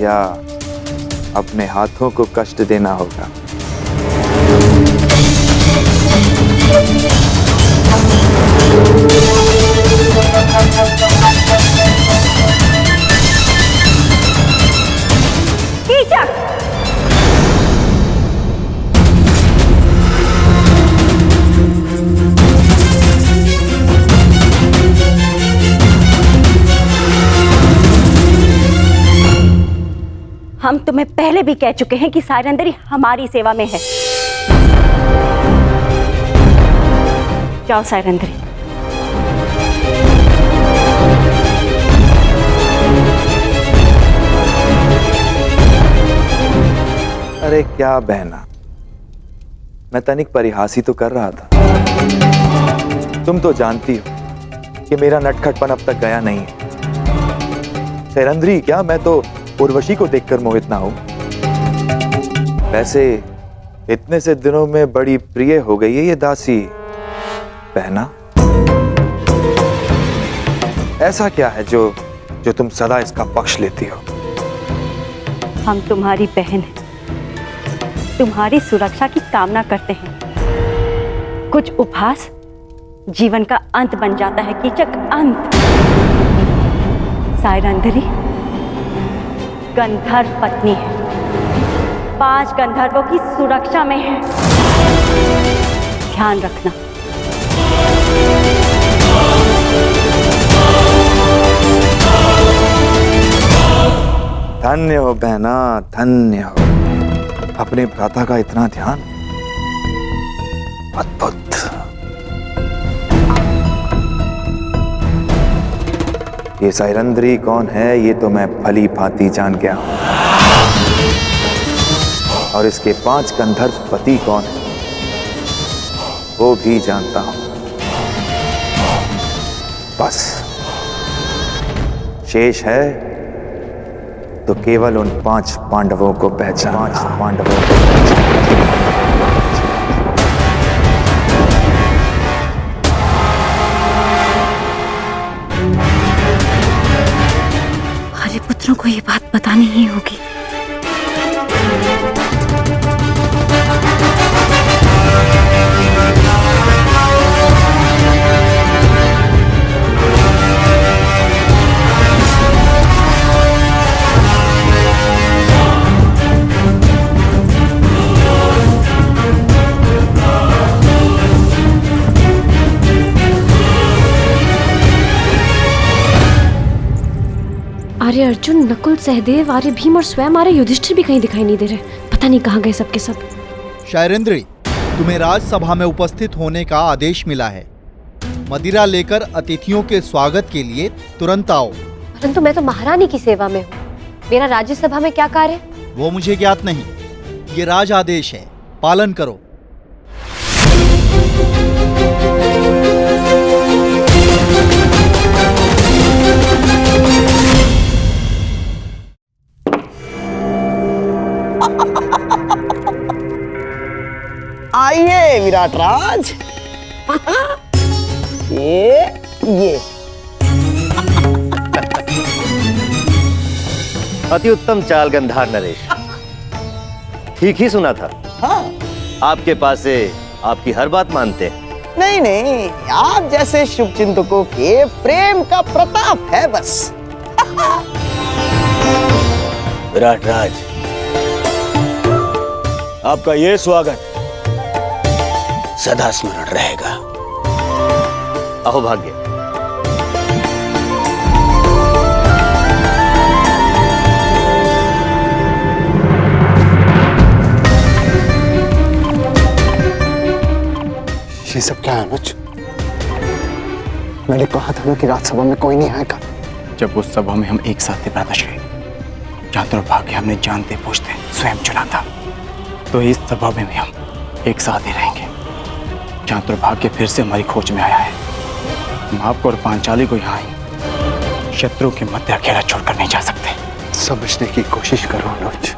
या अपने हाथों को कष्ट देना होगा? कीचक! हम तुम्हें पहले भी कह चुके हैं कि सायरंदरी हमारी सेवा में है। जाओ सायरंदरी। अरे क्या बहना, मैं तनिक परिहास ही तो कर रहा था। तुम तो जानती हो कि मेरा नटखटपन अब तक गया नहीं है। सायरंदरी क्या, मैं तो उर्वशी को देखकर मोहित ना हूं। वैसे इतने से दिनों में बड़ी प्रिय हो गई है ये दासी बहना। ऐसा क्या है जो तुम सदा इसका पक्ष लेती हो? हम तुम्हारी बहन हैं, तुम्हारी सुरक्षा की कामना करते हैं। कुछ उपहास जीवन का अंत बन जाता है कीचक, अंत। सायरंदरी गंधर्व पत्नी है, 5 गंधर्वों की सुरक्षा में है। ध्यान रखना। धन्य हो बहना, धन्य हो। अपने भ्राता का इतना ध्यान, अद्भुत। ये सायरंदरी कौन है ये तो मैं भली भांति जान गया हूं, और इसके 5 गंधर्व पति कौन है वो भी जानता हूं। बस शेष है तो केवल उन 5 पांडवों को पहचान। हमारे पुत्रों को ये बात बतानी ही होगी। आर्य अर्जुन, नकुल, सहदेव, आर्य भीम और स्वयं आर्य युधिष्ठिर भी कहीं दिखाई नहीं दे रहे। पता नहीं कहाँ गए सबके सब। शैलेंद्री, तुम्हें राजसभा में उपस्थित होने का आदेश मिला है। मदिरा लेकर अतिथियों के स्वागत के लिए तुरंत आओ। परंतु मैं तो महारानी की सेवा में हूँ, मेरा राज्यसभा में क्या कार्य? वो मुझे ज्ञात नहीं, ये राज आदेश है, पालन करो। आइए विराट राज। ये अति उत्तम चाल गंधार नरेश, ठीक ही सुना था। हाँ। आपके पास से आपकी हर बात मानते हैं। नहीं, आप जैसे शुभचिंतकों के प्रेम का प्रताप है बस। विराट राज, आपका ये स्वागत सदा स्मरण रहेगा। अहोभाग्य। ये सब क्या है अनुज? मैंने कहा था ना कि राज्यसभा में कोई नहीं आएगा। जब उस सभा में हम एक साथ थे भ्राताश्री, जहाँ दुर्भाग्य हमने जानते पूछते स्वयं चुना था, तो इस सभा में भी हम एक साथ ही रहेंगे। जहाँ दुर्भाग्य फिर से हमारी खोज में आया है, हम आपको और पांचाली को यहाँ ही शत्रु के मध्य अकेला छोड़कर नहीं जा सकते। समझने की कोशिश करो अनुज।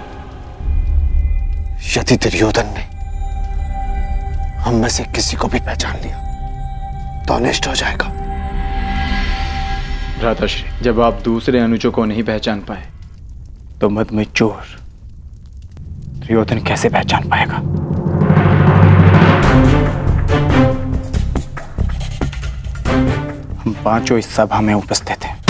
यदि दुर्योधन ने हम में से किसी को भी पहचान लिया तो अनिष्ट हो जाएगा। भ्राताश्री, जब आप दूसरे अनुजों को नहीं पहचान पाए तो मद में चोर दुर्योधन कैसे पहचान पाएगा? हम पांचों इस सभा में उपस्थित हैं।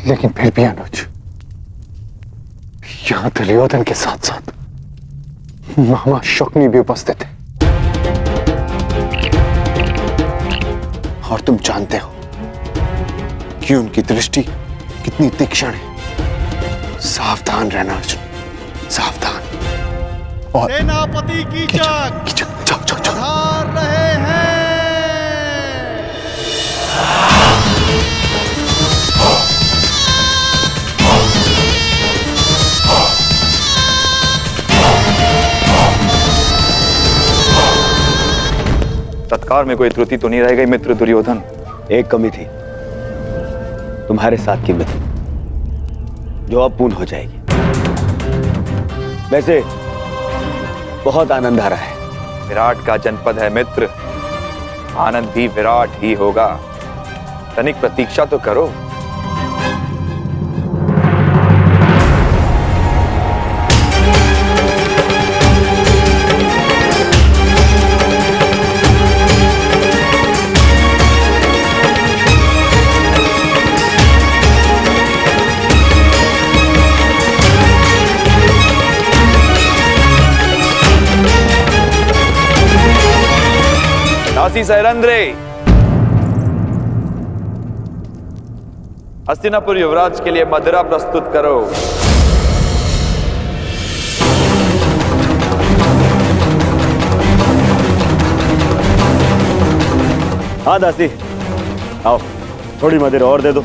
लेकिन फिर भी अनुज, यहां दुर्योधन के साथ साथ मामा शकुनी भी उपस्थित है। और तुम जानते हो कि उनकी दृष्टि कितनी तीक्ष्ण है। सावधान रहना अर्जुन, सावधान। और सेनापति की जय। पधार रहे हैं। सत्कार में कोई त्रुटि तो नहीं रह गई मित्र दुर्योधन? एक कमी थी, तुम्हारे साथ की मित्र, जो अब पूर्ण हो जाएगी। वैसे बहुत आनंद आ रहा है। विराट का जनपद है मित्र, आनंद भी विराट ही होगा। तनिक प्रतीक्षा तो करो। नासी सैरंद्रे, हस्तिनापुर युवराज के लिए मदिरा प्रस्तुत करो। हाँ दासी, आओ थोड़ी मदिरा और दे दो।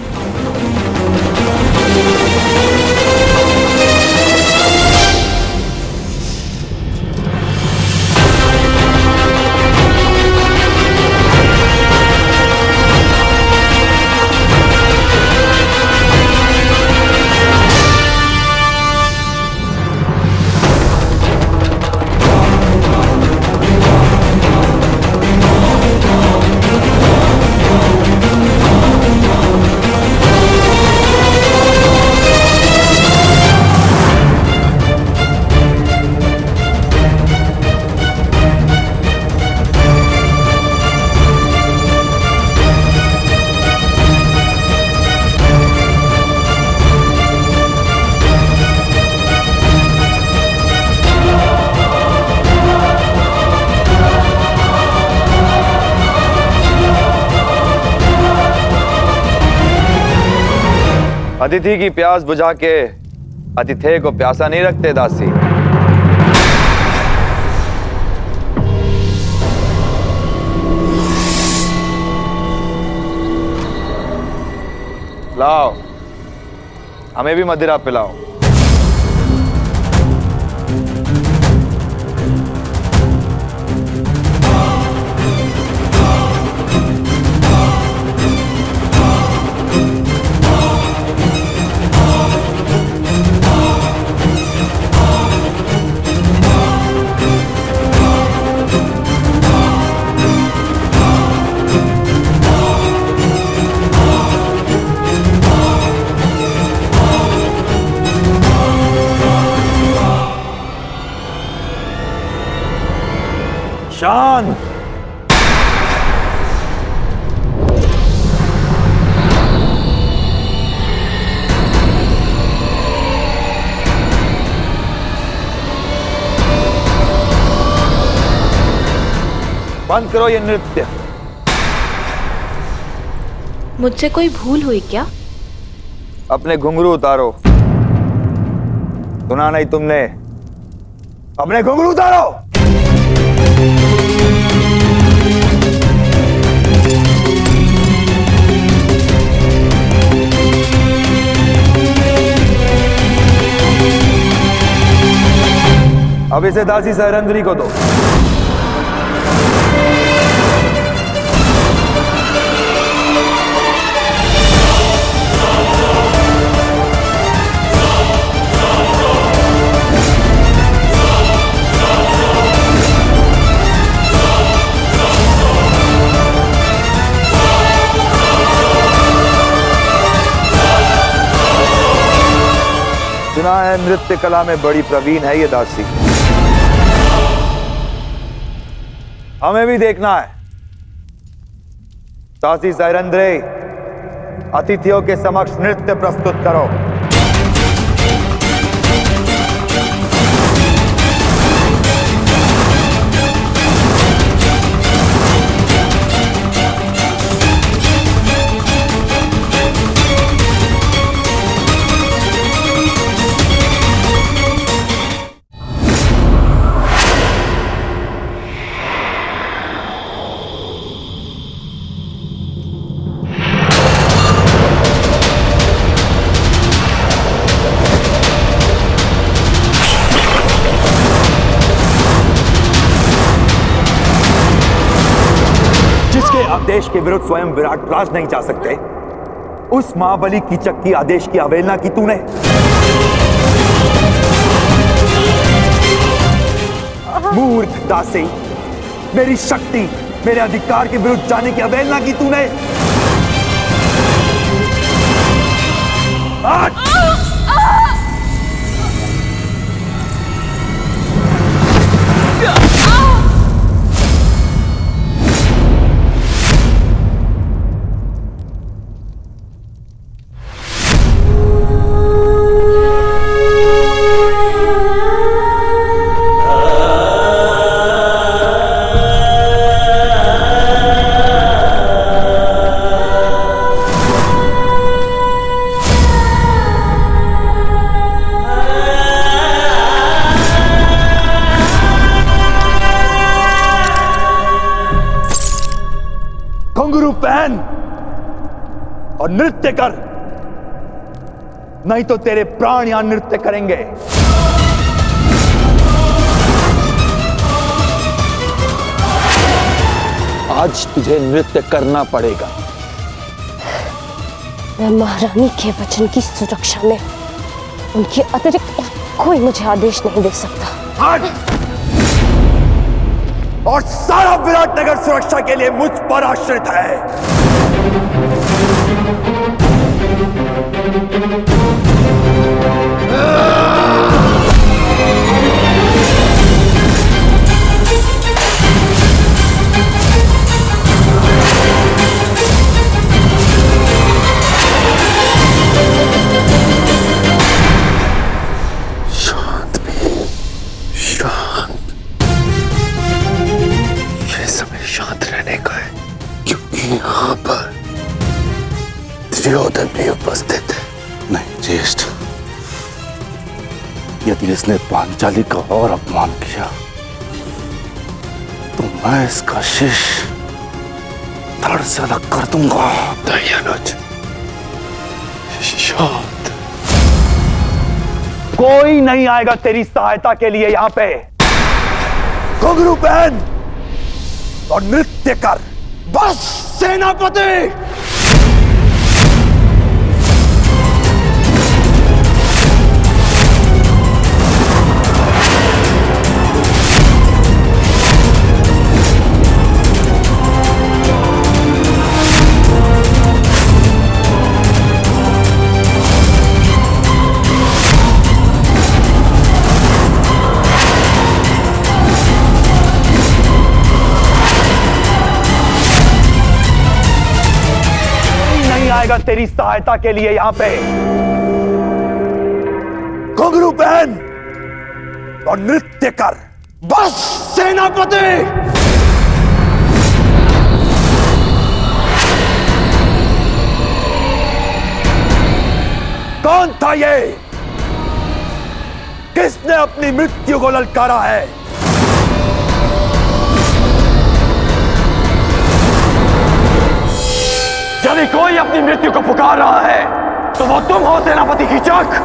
अतिथि की प्यास बुझा के अतिथेय को प्यासा नहीं रखते दासी। लाओ, हमें भी मदिरा पिलाओ। शांत। बंद करो ये नृत्य। मुझसे कोई भूल हुई क्या? अपने घुंघरू उतारो। सुना नहीं तुमने? अपने घुंघरू उतारो। अब इसे दासी सैरंद्री को दो। सुना है नृत्य कला में बड़ी प्रवीण है ये दासी। हमें भी देखना है। दासी सैरंद्री, अतिथियों के समक्ष नृत्य प्रस्तुत करो। आदेश के विरुद्ध स्वयं विराट राज नहीं जा सकते, उस महाबली कीचक की आदेश की अवहेलना की तूने। मूर्ख दासी, मेरी शक्ति, मेरे अधिकार के विरुद्ध जाने की अवहेलना की तूने। घुंघरू पहन और नृत्य कर, नहीं तो तेरे प्राण यहां नृत्य करेंगे। आज तुझे नृत्य करना पड़ेगा। मैं महारानी के वचन की सुरक्षा में उनके अतिरिक्त कोई मुझे आदेश नहीं दे सकता। हट! और सारा विराटनगर सुरक्षा के लिए मुझ पर आश्रित है। यहाँ पर दुर्योधन भी उपस्थित है। नहीं ज्येष्ठ, यदि इसने पांचाली का और अपमान किया तो मैं इसका शीश धड़ से अलग कर दूंगा। दयानुज, शांत। कोई नहीं आएगा तेरी सहायता के लिए यहाँ पे। घुंघरू पहन और नृत्य कर। बस सेनापति। आएगा तेरी सहायता के लिए यहाँ पे। घुंघरू पहन और नृत्य कर। बस सेनापति। कौन था ये? किसने अपनी मृत्यु को ललकारा है? यदि कोई अपनी मृत्यु को पुकार रहा है तो वो तुम हो सेनापति कीचक।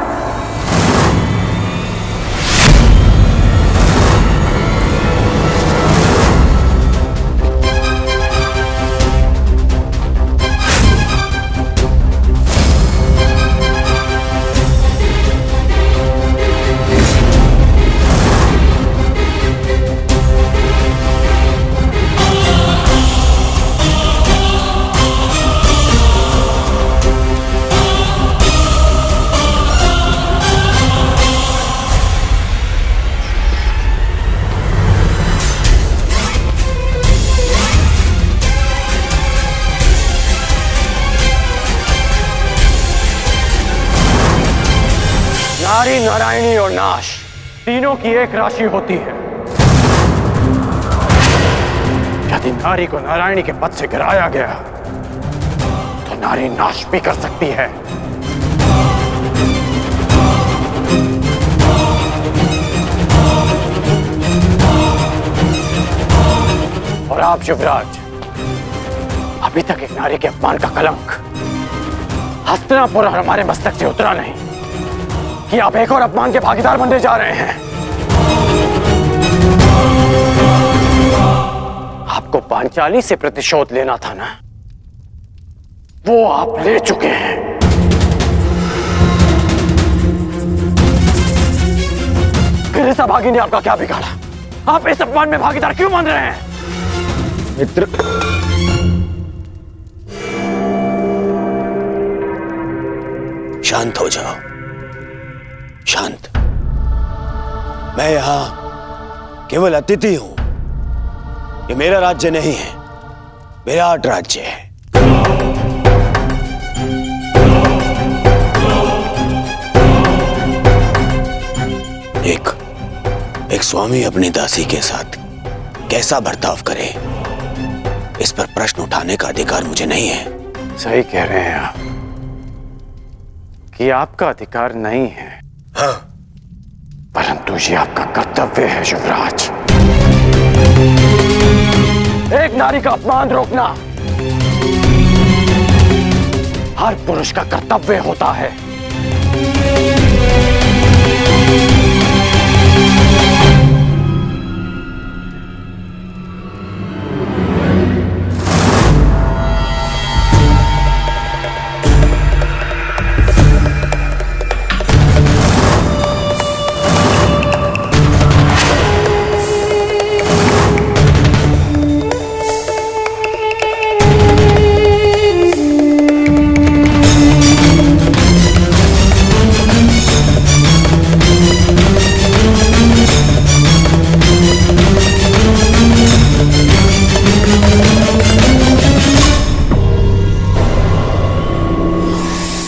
नारी, नारायणी और नाश तीनों की एक राशि होती है। यदि नारी को नारायणी के पद से गिराया गया तो नारी नाश भी कर सकती है। और आप युवराज, अभी तक एक नारी के अपमान का कलंक हस्तिनापुर और हमारे मस्तक से उतरा नहीं कि आप एक और अपमान के भागीदार बनने जा रहे हैं। आपको पांचाली से प्रतिशोध लेना था ना, वो आप ले चुके हैं। फिर इस अभागी ने आपका क्या बिगाड़ा? आप इस अपमान में भागीदार क्यों बन रहे हैं? मित्र, शांत हो जाओ, शांत। मैं यहां केवल अतिथि हूं। ये मेरा राज्य नहीं है, विराट राज्य है। एक स्वामी अपनी दासी के साथ कैसा बर्ताव करे, इस पर प्रश्न उठाने का अधिकार मुझे नहीं है। सही कह रहे हैं आप कि आपका अधिकार नहीं है। हाँ, परंतु ये आपका कर्तव्य है युवराज। एक नारी का अपमान रोकना हर पुरुष का कर्तव्य होता है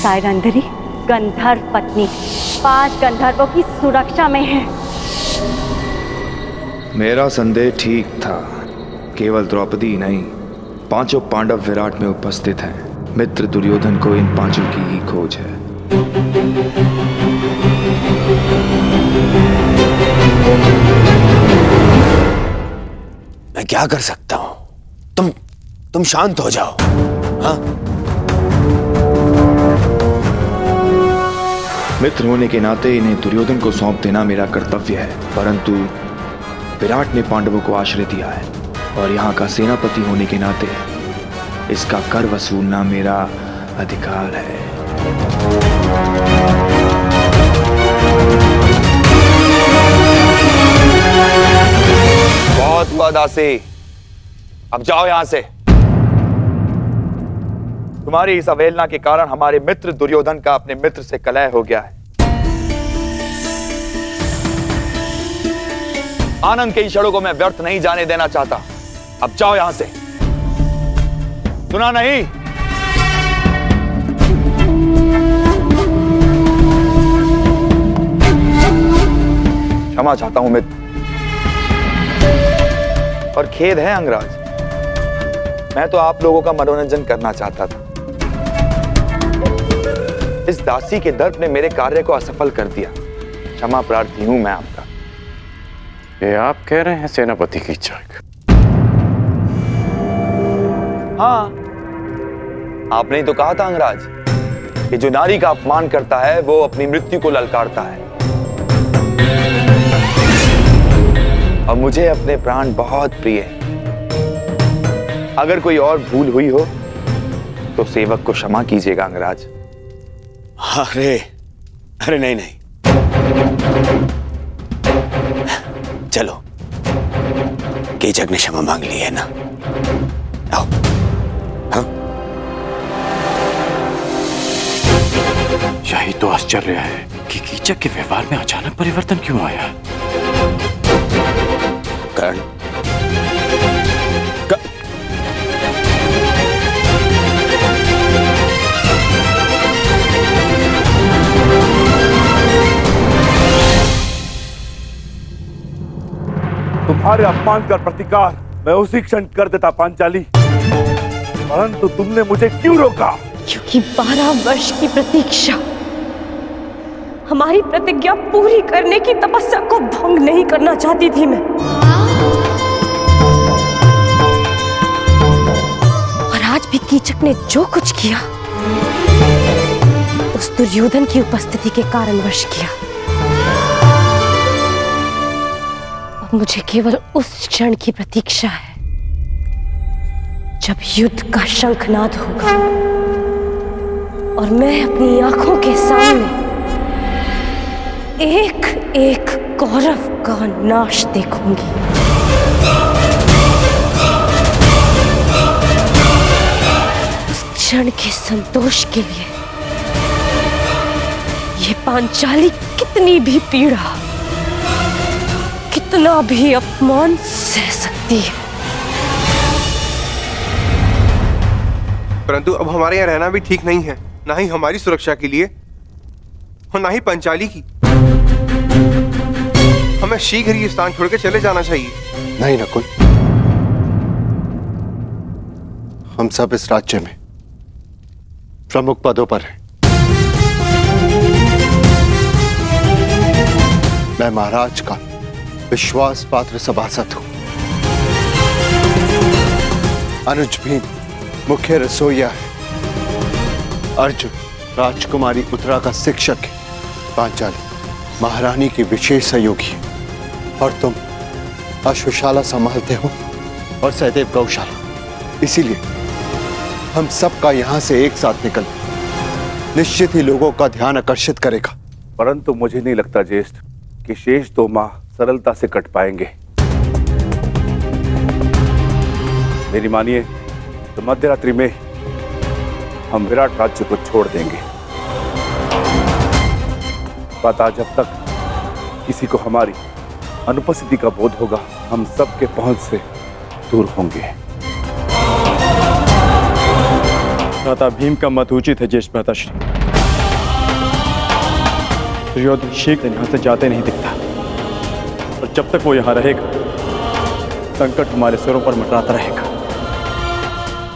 सायरंध्री गंधर्व पत्नी 5 गंधर्वों की सुरक्षा में है। मेरा संदेह ठीक था। केवल द्रौपदी नहीं, 5 पांडव विराट में उपस्थित हैं। मित्र दुर्योधन को इन 5 की ही खोज है। मैं क्या कर सकता हूं? तुम शांत हो जाओ। हाँ? मित्र होने के नाते इन्हें दुर्योधन को सौंप देना मेरा कर्तव्य है, परंतु विराट ने पांडवों को आश्रय दिया है और यहाँ का सेनापति होने के नाते इसका कर वसूलना मेरा अधिकार है। बहुत हुआ दासी, अब जाओ यहां से। तुम्हारी इस अवहेलना के कारण हमारे मित्र दुर्योधन का अपने मित्र से कलह हो गया है। आनंद के क्षणों को मैं व्यर्थ नहीं जाने देना चाहता। अब जाओ यहां से। सुना नहीं? क्षमा चाहता हूं मित्र, पर खेद है अंगराज, मैं तो आप लोगों का मनोरंजन करना चाहता था। इस दासी के दर्प ने मेरे कार्य को असफल कर दिया। क्षमा प्रार्थी हूं मैं आपका। ये आप कह रहे हैं सेनापति की इच्छा? हाँ, आपने ही तो कहा था अंगराज कि जो नारी का अपमान करता है वो अपनी मृत्यु को ललकारता है। और मुझे अपने प्राण बहुत प्रिय है। अगर कोई और भूल हुई हो तो सेवक को क्षमा कीजिएगा अंगराज। अरे नहीं नहीं, चलो, कीचक ने क्षमा मांग ली है ना। आओ। हाँ? यही तो आश्चर्य है कि कीचक के व्यवहार में अचानक परिवर्तन क्यों आया। कर्ण, तुम्हारे अपमान का प्रतिकार मैं उसी क्षण कर देता पांचाली, परंतु तुमने मुझे क्यों रोका? क्योंकि 12 वर्ष की प्रतीक्षा, हमारी प्रतिज्ञा पूरी करने की तपस्या को भंग नहीं करना चाहती थी मैं। और आज भी कीचक ने जो कुछ किया उस दुर्योधन की उपस्थिति के कारणवश किया। मुझे केवल उस क्षण की प्रतीक्षा है जब युद्ध का शंखनाद होगा और मैं अपनी आंखों के सामने एक एक कौरव का नाश देखूंगी। उस क्षण के संतोष के लिए ये पांचाली कितनी भी पीड़ा, कितना भी अपमान सह सकती है। परंतु अब हमारे यहाँ रहना भी ठीक नहीं है, ना ही हमारी सुरक्षा के लिए और ना ही पंचाली की। हमें शीघ्र ही स्थान छोड़कर चले जाना चाहिए। नहीं नकुल, हम सब इस राज्य में प्रमुख पदों पर हैं। मैं महाराज का विश्वास पात्र सभासद हूं। अनुज भीम मुख्य रसोइया है। अर्जुन राजकुमारी उत्तरा का शिक्षक है। पांचाली महारानी की विशेष सहयोगी है। और तुम अश्वशाला संभालते हो और सहदेव गौशाला। इसीलिए हम सबका यहां से एक साथ निकल निश्चित ही लोगों का ध्यान आकर्षित करेगा। परंतु मुझे नहीं लगता ज्येष्ठ कि शेष 2 माह सरलता से कट पाएंगे। मेरी मानिए तो मध्यरात्रि में हम विराट राज्य को छोड़ देंगे। पता जब तक किसी को हमारी अनुपस्थिति का बोध होगा, हम सबके पहुंच से दूर होंगे। भ्राता भीम का मत उचित है ज्येष्ठ भ्राताश्री। दुर्योधन शीघ्र यहाँ से जाते नहीं दिखता, और जब तक वो यहाँ रहेगा संकट हमारे सिरों पर मंडराता रहेगा।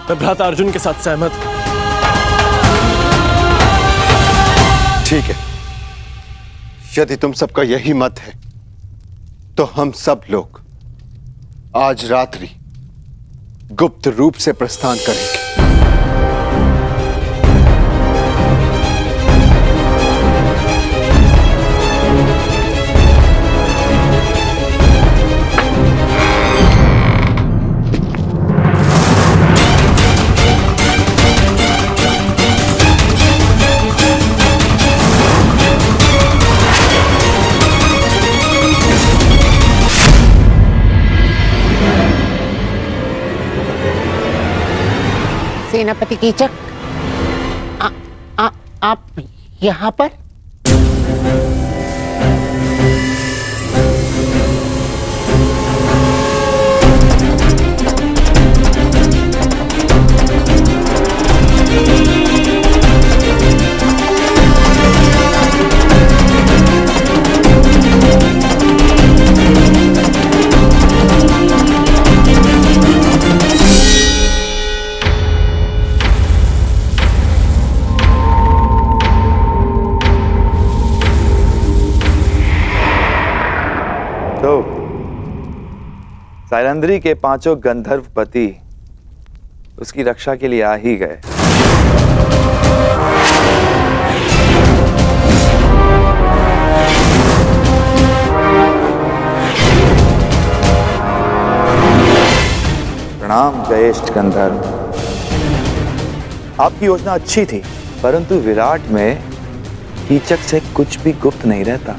मैं भ्राता अर्जुन के साथ सहमत हूं। ठीक है, यदि तुम सबका यही मत है तो हम सब लोग आज रात्रि गुप्त रूप से प्रस्थान करेंगे। सेनापति कीचक, आप यहाँ पर? सैरंध्री के 5 गंधर्व पति उसकी रक्षा के लिए आ ही गए। प्रणाम ज्येष्ठ गंधर्व। आपकी योजना अच्छी थी, परंतु विराट में कीचक से कुछ भी गुप्त नहीं रहता।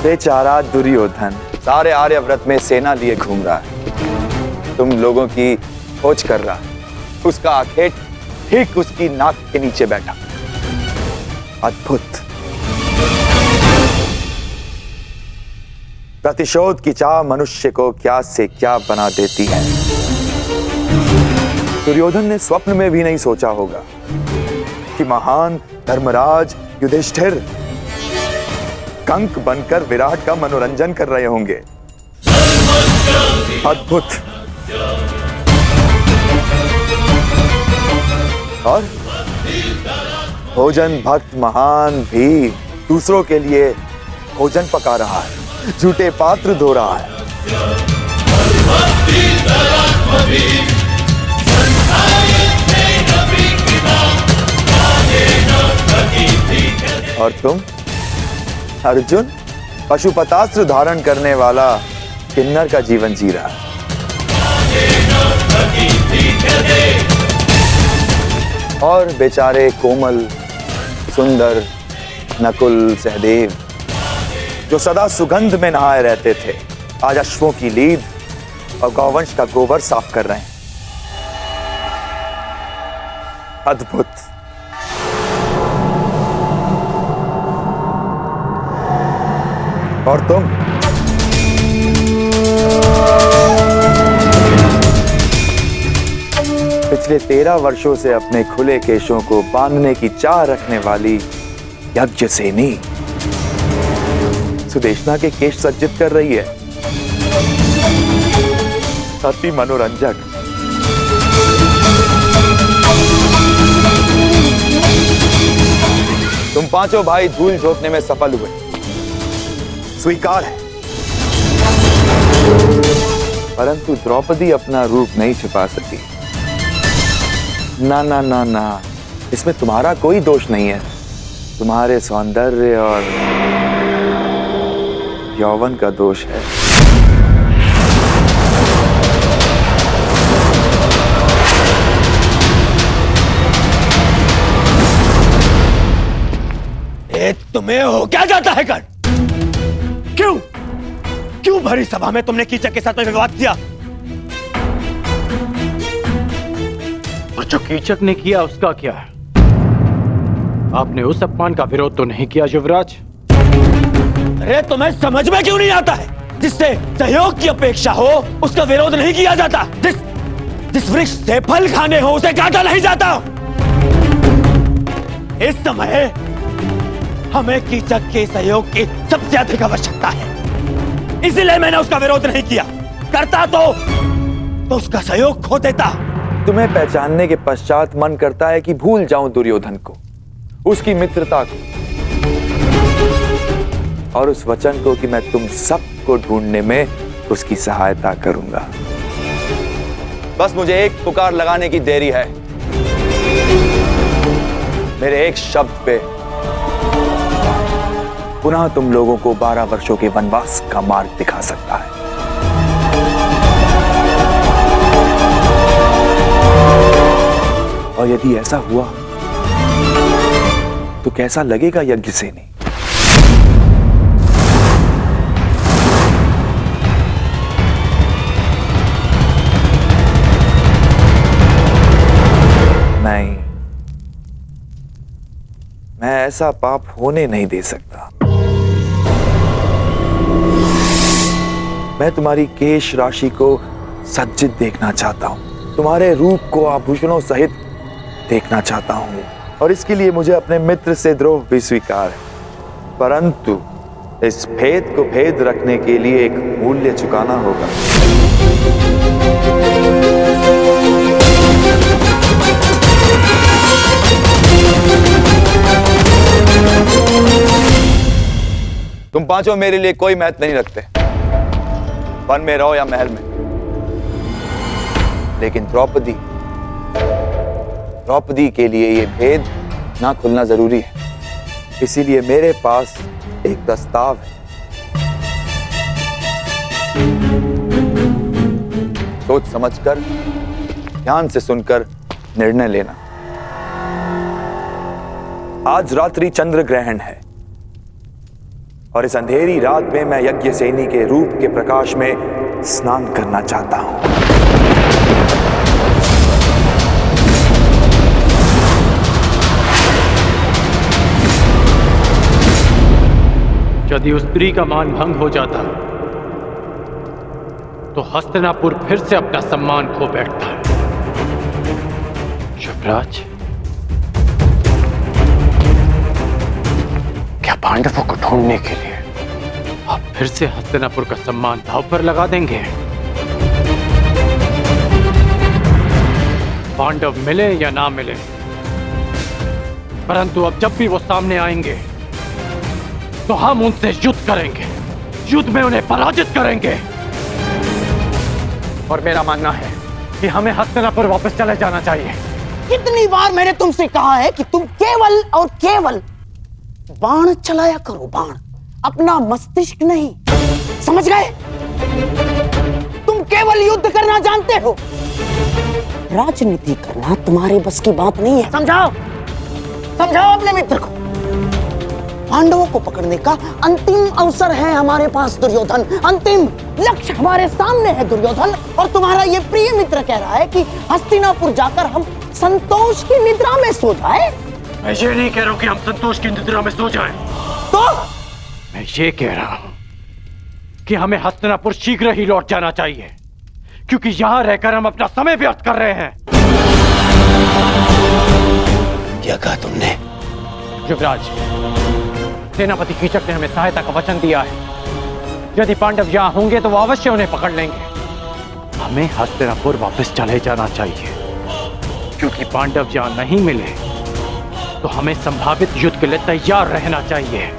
बेचारा दुर्योधन सारे आर्यव्रत में सेना लिए घूम रहा है, तुम लोगों की खोज कर रहा। उसका आखेट ठीक उसकी नाक के नीचे बैठा। अद्भुत। प्रतिशोध की चाह मनुष्य को क्या से क्या बना देती है। दुर्योधन ने स्वप्न में भी नहीं सोचा होगा कि महान धर्मराज युधिष्ठिर कंक बनकर विराट का मनोरंजन कर रहे होंगे। अद्भुत। और भोजन भक्त महान भी दूसरों के लिए भोजन पका रहा है, झूठे पात्र धो रहा है। और तुम अर्जुन पशुपतास्त्र धारण करने वाला किन्नर का जीवन जी रहा है। और बेचारे कोमल सुंदर नकुल सहदेव जो सदा सुगंध में नहाए रहते थे, आज अश्वों की लीद और गौवंश का गोबर साफ कर रहे हैं। अद्भुत। और तुम पिछले 13 वर्षों से अपने खुले केशों को बांधने की चाह रखने वाली यज्ञसेनी सुदेशना के केश सज्जित कर रही है। अति मनोरंजक। तुम पांचों भाई धूल झोंकने में सफल हुए, स्वीकार है, परंतु द्रौपदी अपना रूप नहीं छिपा सकी। ना ना ना ना, इसमें तुम्हारा कोई दोष नहीं है। तुम्हारे सौंदर्य और यौवन का दोष है। तुम्हें हो क्या जाता है कर? क्यों भरी सभा में तुमने कीचक के साथ में विवाद किया? और जो कीचक ने किया उसका क्या है? आपने उस अपमान का विरोध तो नहीं किया युवराज? अरे तुम्हें समझ में क्यों नहीं आता है? जिससे सहयोग की अपेक्षा हो उसका विरोध नहीं किया जाता। जिस वृक्ष से फल खाने हो उसे काटा नहीं जाता। इस समय हमें कीचक के सहयोग की सबसे अधिक आवश्यकता है, इसलिए मैंने उसका विरोध नहीं किया। करता तो उसका सहयोग खो देता। तुम्हें पहचानने के पश्चात मन करता है कि भूल जाऊं दुर्योधन को, उसकी मित्रता को और उस वचन को कि मैं तुम सबको ढूंढने में उसकी सहायता करूंगा। बस मुझे एक पुकार लगाने की देरी है। मेरे एक शब्द पे पुनः तुम लोगों को 12 वर्षों के वनवास का मार्ग दिखा सकता है। और यदि ऐसा हुआ तो कैसा लगेगा यज्ञसेनी? नहीं, मैं ऐसा पाप होने नहीं दे सकता। मैं तुम्हारी केश राशि को सज्जित देखना चाहता हूं, तुम्हारे रूप को आभूषणों सहित देखना चाहता हूं, और इसके लिए मुझे अपने मित्र से द्रोह भी स्वीकार है। परंतु इस भेद को भेद रखने के लिए एक मूल्य चुकाना होगा। तुम पांचों मेरे लिए कोई महत्व नहीं रखते, वन में रहो या महल में, लेकिन द्रौपदी के लिए यह भेद ना खुलना जरूरी है। इसीलिए मेरे पास एक प्रस्ताव है। सोच समझकर, ध्यान से सुनकर निर्णय लेना। आज रात्रि चंद्र ग्रहण है और इस अंधेरी रात में मैं यज्ञसेनी के रूप के प्रकाश में स्नान करना चाहता हूं। यदि उस स्त्री का मान भंग हो जाता तो हस्तिनापुर फिर से अपना सम्मान खो बैठता। युवराज, क्या पांडवों को ढूंढने के लिए आप फिर से हस्तिनापुर का सम्मान दांव पर लगा देंगे? पांडव मिले या ना मिले, परंतु अब जब भी वो सामने आएंगे तो हम उनसे युद्ध करेंगे, युद्ध में उन्हें पराजित करेंगे। और मेरा मानना है कि हमें हस्तिनापुर वापस चले जाना चाहिए। कितनी बार मैंने तुमसे कहा है कि तुम केवल और केवल बाण चलाया करो, बाण, अपना मस्तिष्क नहीं। समझ गए? तुम केवल युद्ध करना जानते हो, राजनीति करना तुम्हारे बस की बात नहीं है। समझाओ अपने मित्र को। पांडवों को पकड़ने का अंतिम अवसर है हमारे पास दुर्योधन, अंतिम लक्ष्य हमारे सामने है दुर्योधन। और तुम्हारा ये प्रिय मित्र कह रहा है कि हस्तिनापुर जाकर हम संतोष की निद्रा में सो जाए। मैं ये नहीं कह रहा हूं कि हम संतोष की निद्रा में सो जाएं। तो मैं ये कह रहा हूं कि हमें हस्तिनापुर शीघ्र ही लौट जाना चाहिए, क्योंकि यहां रहकर हम अपना समय व्यर्थ कर रहे हैं। क्या कहा तुमने? युवराज, सेनापति कीचक ने हमें सहायता का वचन दिया है। यदि पांडव यहां होंगे तो वो अवश्य उन्हें पकड़ लेंगे। हमें हस्तिनापुर वापस चले जाना चाहिए, क्योंकि पांडव यहां नहीं मिले तो हमें संभावित युद्ध के लिए तैयार रहना चाहिए।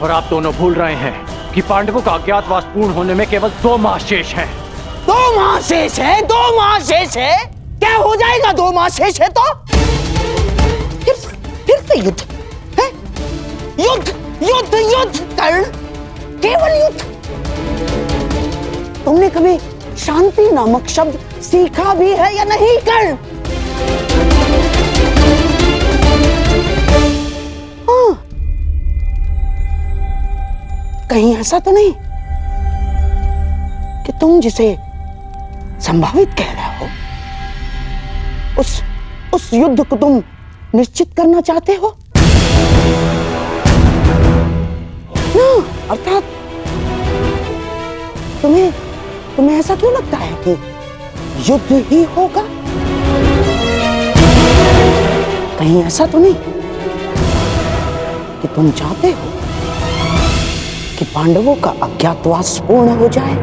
और आप दोनों भूल रहे हैं कि पांडवों का अज्ञातवास पूर्ण होने में केवल 2 माह शेष हैं। 2 माह शेष है, 2 माह शेष है। क्या हो जाएगा 2 माह शेष है तो? फिर से युद्ध है? युद्ध युद्ध युद्ध कर्ण, केवल युद्ध। तुमने कभी शांति नामक शब्द सीखा भी है या नहीं कर्ण? हाँ, कहीं ऐसा तो नहीं कि तुम जिसे संभावित कह रहे हो उस युद्ध को तुम निश्चित करना चाहते हो ना? अर्थात तुम्हें ऐसा क्यों लगता है कि युद्ध ही होगा? कहीं ऐसा तो नहीं कि तुम चाहते हो कि पांडवों का अज्ञातवास पूर्ण हो जाए?